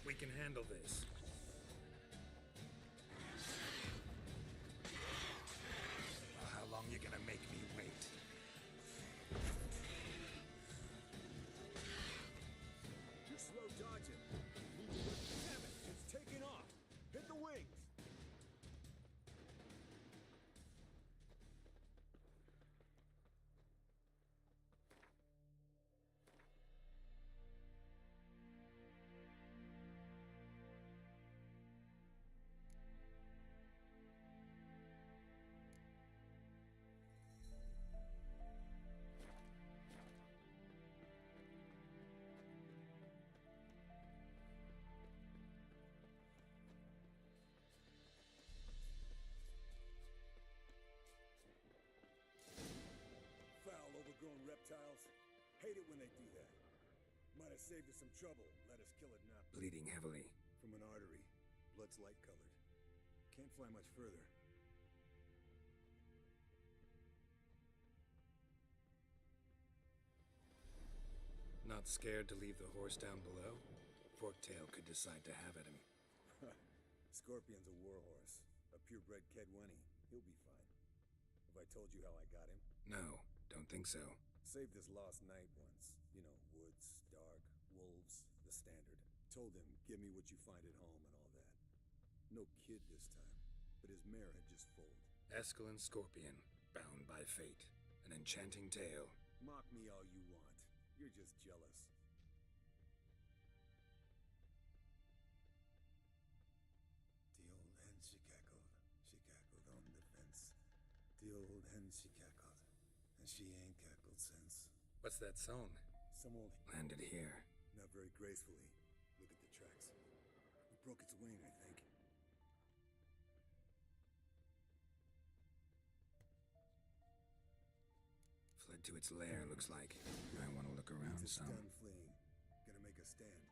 We can handle this. Well, how long you gonna make me wait? You're slow dodging. Damn it! It's taking off! Hit the wings! Foul, overgrown reptiles. Hate it when they do that. Might have saved us some trouble. Let us kill it now. Bleeding heavily. From an artery. Blood's light-colored. Can't fly much further. Not scared to leave the horse down below? Forktail could decide to have at him. Scorpion's a warhorse. A purebred Kedwenny. He'll be fine. Have I told you how I got him? No, don't think so. Saved his lost knight once. You know, woods, dark, wolves, the standard. Told him, give me what you find at home and all that. No kid this time, but his mare had just foaled. Eskel and Scorpion, bound by fate. An enchanting tale. Mock me all you want. You're just jealous. The old hen she cackled on the fence. The old hen she cackled, and she ain't cackled since. What's that song? Some old... Landed here. Not very gracefully. Look at the tracks. We broke its wing, I think. Fled to its lair, looks like. I want to look around It's some. done fleeing. Gonna make a stand.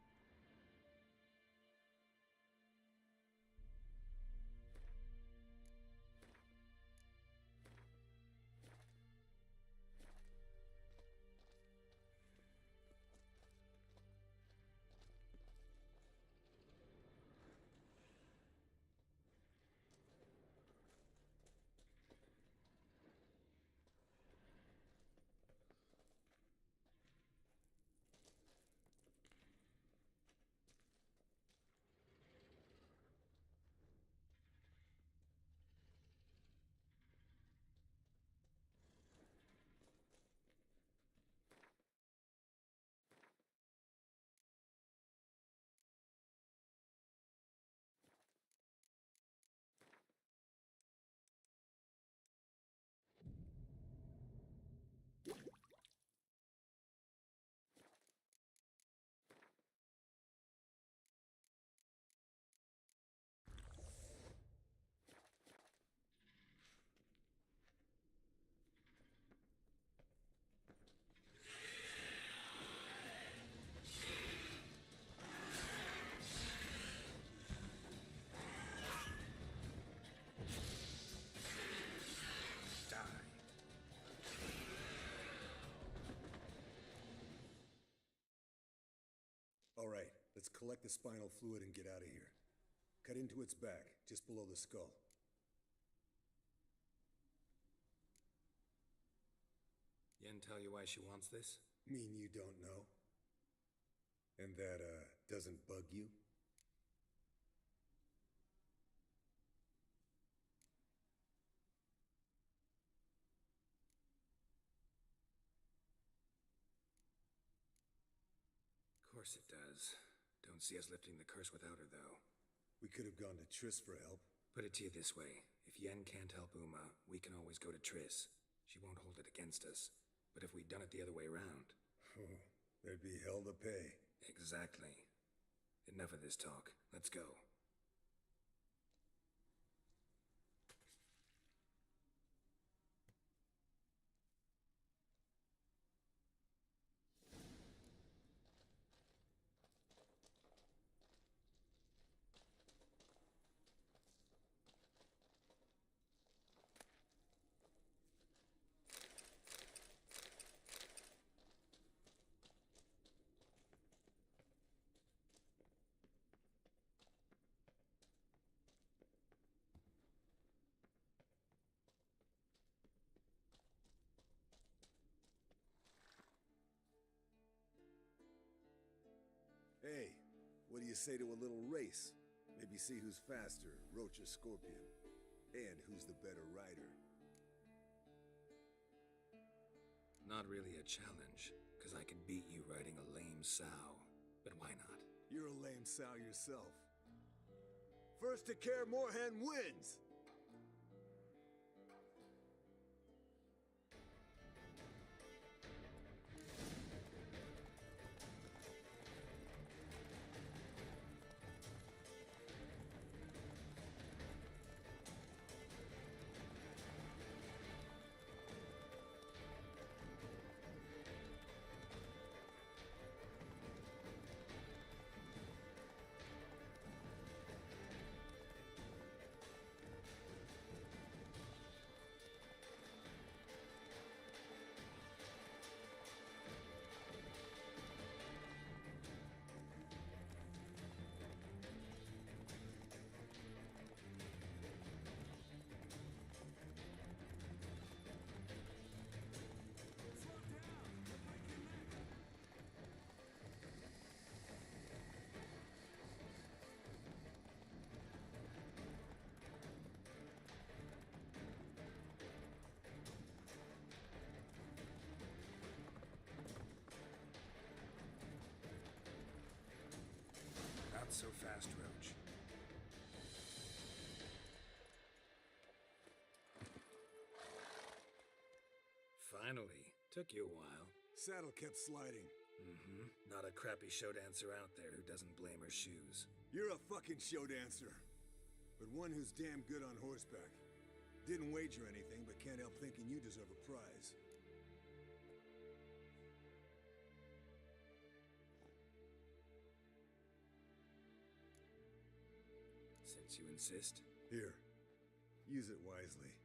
collect the spinal fluid and get out of here. Cut into its back, just below the skull. Yen tell you why she wants this? Mean you don't know? And that, doesn't bug you? Of course it does. Don't see us lifting the curse without her, though. We could have gone to Triss for help. Put it to you this way. If Yen can't help Uma, we can always go to Triss. She won't hold it against us. But if we'd done it the other way around... Oh, there'd be hell to pay. Exactly. Enough of this talk. Let's go. Hey, what do you say to a little race? Maybe see who's faster, Roach or Scorpion. And who's the better rider. Not really a challenge, because I could beat you riding a lame sow. But why not? You're a lame sow yourself. First to Kaer Morhen wins! Not so fast, Roach. Finally. Took you a while. Saddle kept sliding. Mm-hmm. Not a crappy show dancer out there who doesn't blame her shoes. You're a fucking show dancer. But one who's damn good on horseback. Didn't wager anything, but can't help thinking you deserve a prize. Since you insist. Here. Use it wisely.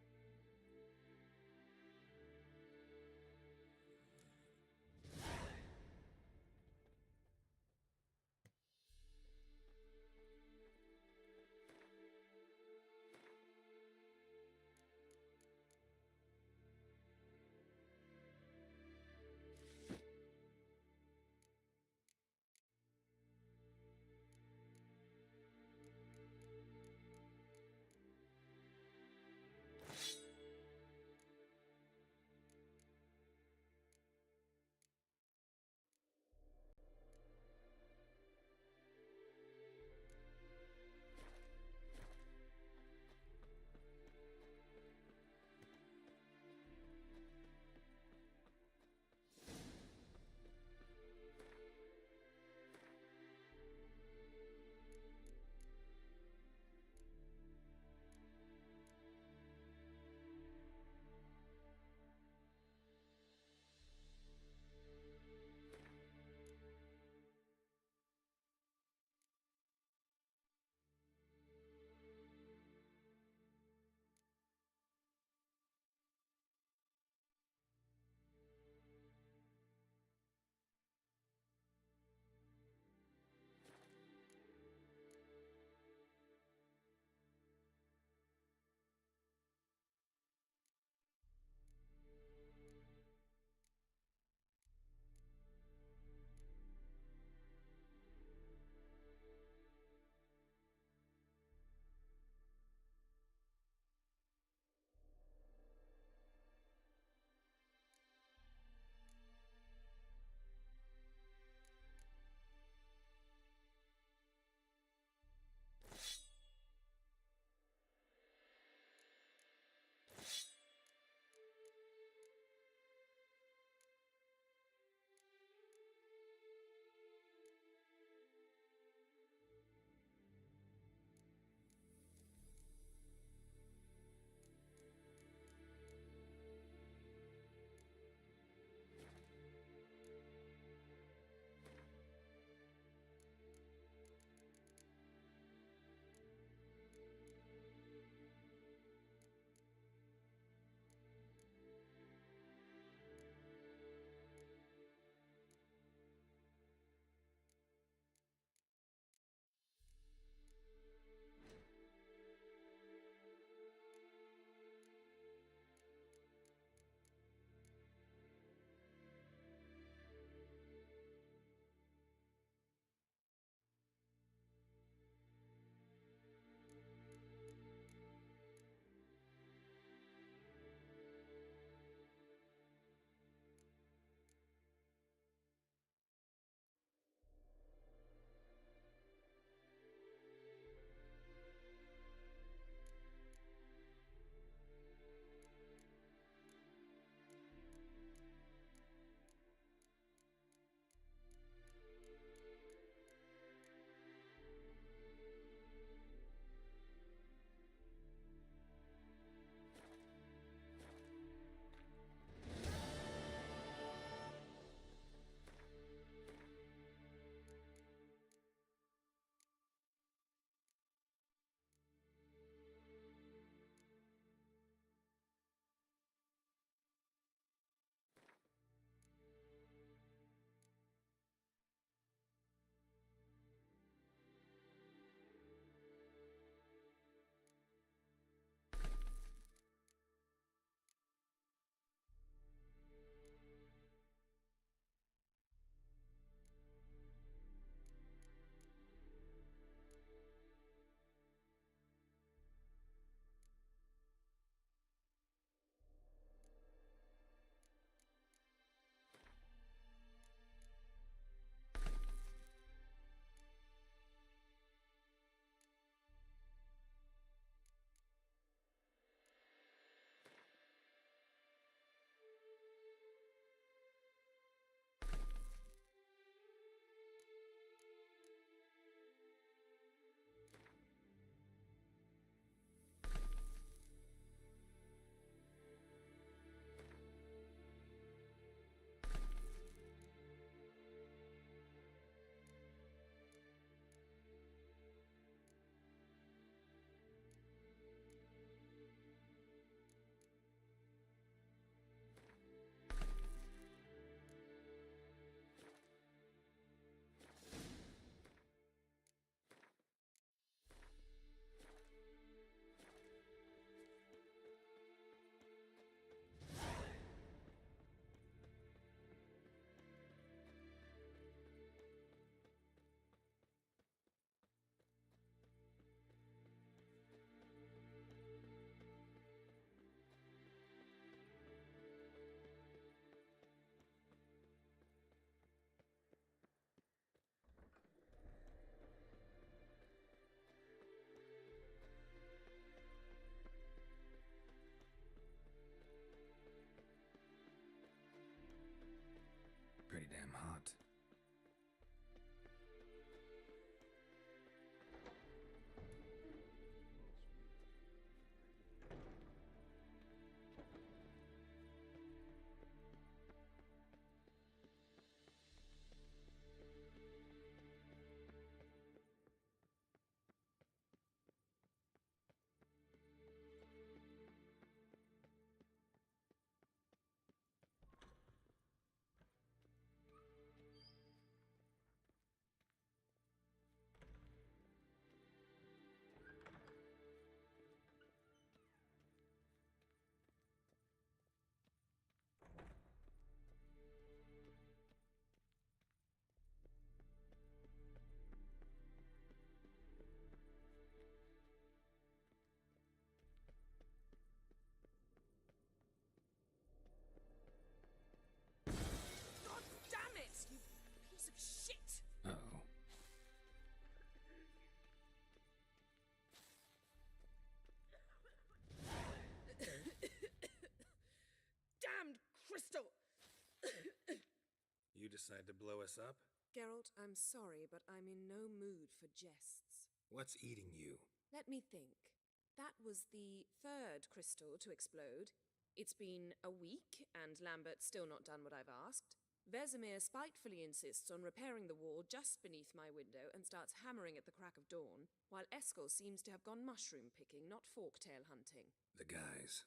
decide to blow us up? Geralt, I'm sorry, but I'm in no mood for jests. What's eating you? Let me think. That was the third crystal to explode. It's been a week, and Lambert's still not done what I've asked. Vesemir spitefully insists on repairing the wall just beneath my window and starts hammering at the crack of dawn, while Eskel seems to have gone mushroom picking, not forktail hunting. The guys.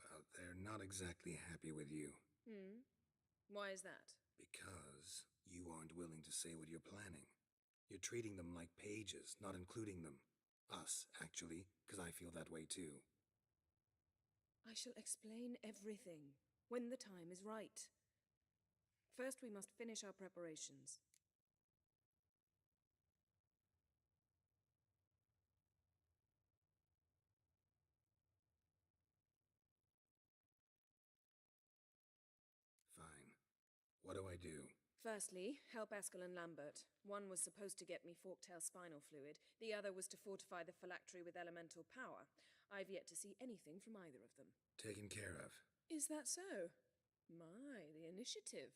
Well, they're not exactly happy with you. Why is that? Because you aren't willing to say what you're planning. You're treating them like pages, not including them. Us, actually, because I feel that way too. I shall explain everything when the time is right. First, we must finish our preparations. Fine. What do I do? Firstly, help Eskel and Lambert. One was supposed to get me forktail spinal fluid, the other was to fortify the phylactery with elemental power. I've yet to see anything from either of them. Taken care of. Is that so? My, the initiative.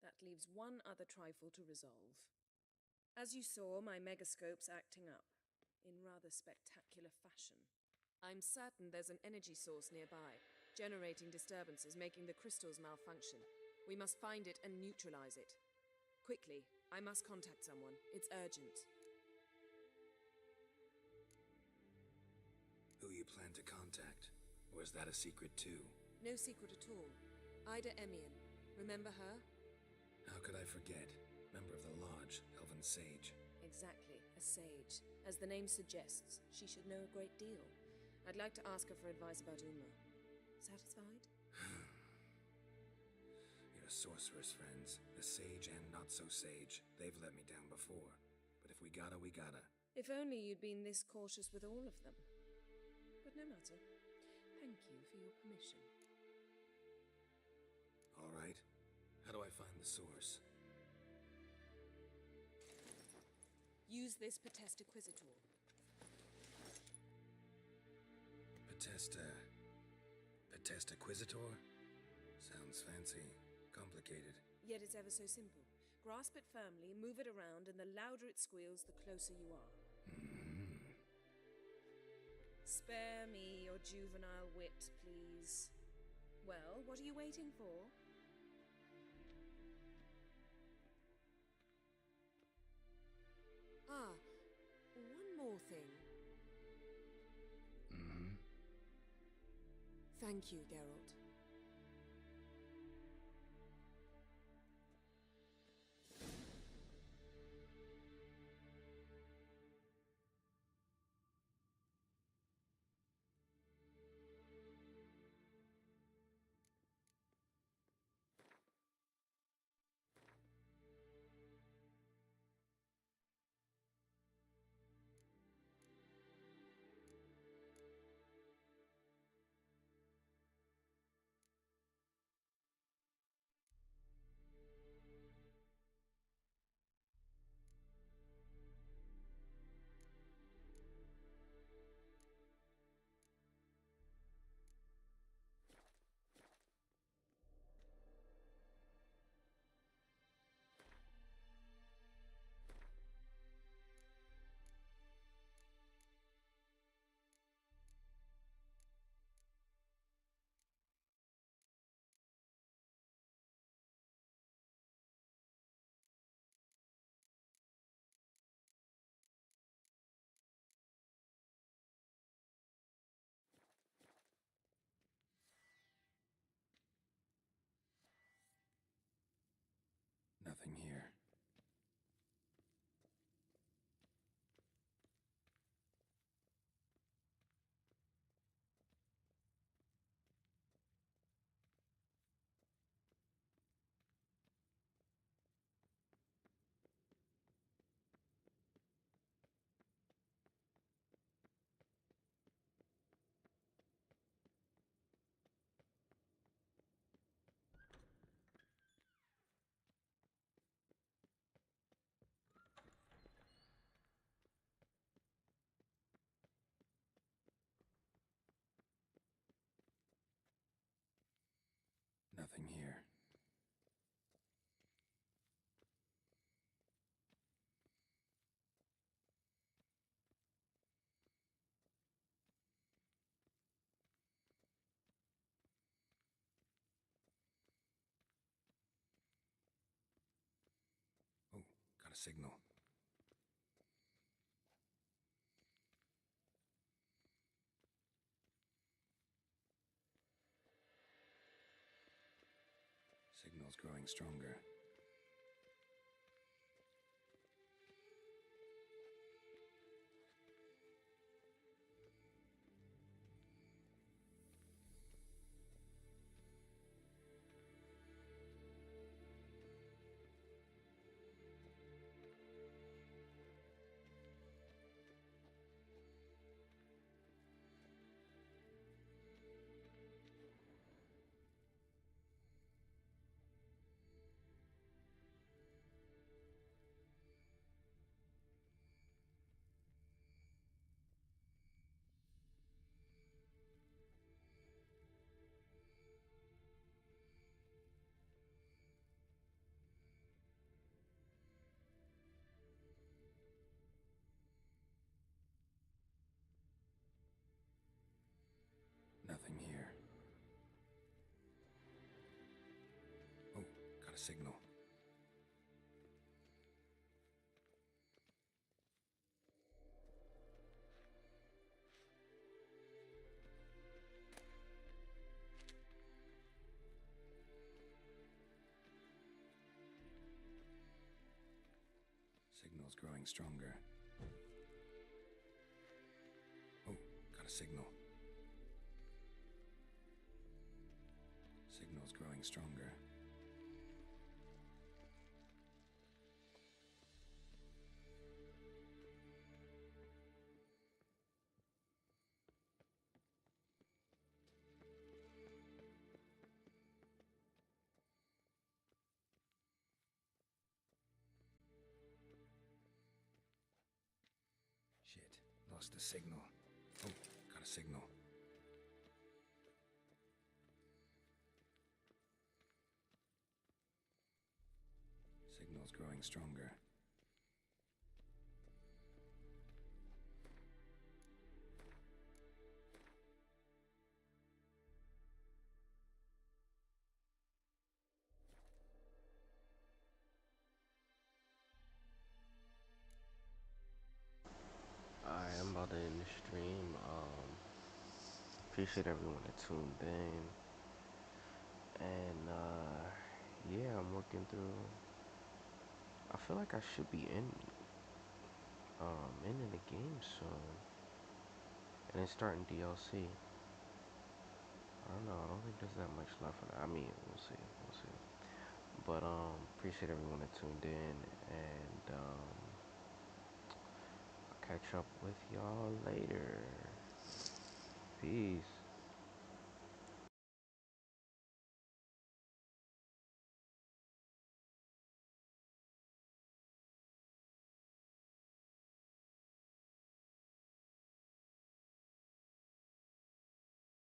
That leaves one other trifle to resolve. As you saw, my megascope's acting up, in rather spectacular fashion. I'm certain there's an energy source nearby, generating disturbances, making the crystals malfunction. We must find it and neutralize it. Quickly, I must contact someone. It's urgent. Who you plan to contact? Or is that a secret too? No secret at all. Ida Emian. Remember her? How could I forget? Member of the Lodge, Elven Sage. Exactly, a sage. As the name suggests, she should know a great deal. I'd like to ask her for advice about Uma. Satisfied? Your sorceress friends, the sage and not-so-sage, they've let me down before. But if we gotta, we gotta. If only you'd been this cautious with all of them. But no matter. Thank you for your permission. All right. How do I find the source? Use this Potestaquizator. Potestaquizator? Sounds fancy. Complicated. Yet it's ever so simple. Grasp it firmly, move it around, and the louder it squeals, the closer you are. Spare me your juvenile wit, please. Well, what are you waiting for? Ah, one more thing. Thank you, Geralt. a signal. Signal's growing stronger. Nothing here. Oh, got a signal. Signal's growing stronger. Oh, got a signal. Signal's growing stronger. Shit, lost the signal. Oh, got a signal. Signal's growing stronger. I'm about to end the stream. Appreciate everyone that tuned in. And yeah, I'm working through. I feel like I should be ending the game soon. And then starting DLC. I don't know, I don't think there's that much left on it. I mean, we'll see. But appreciate everyone that tuned in, and I'll catch up with y'all later. Peace.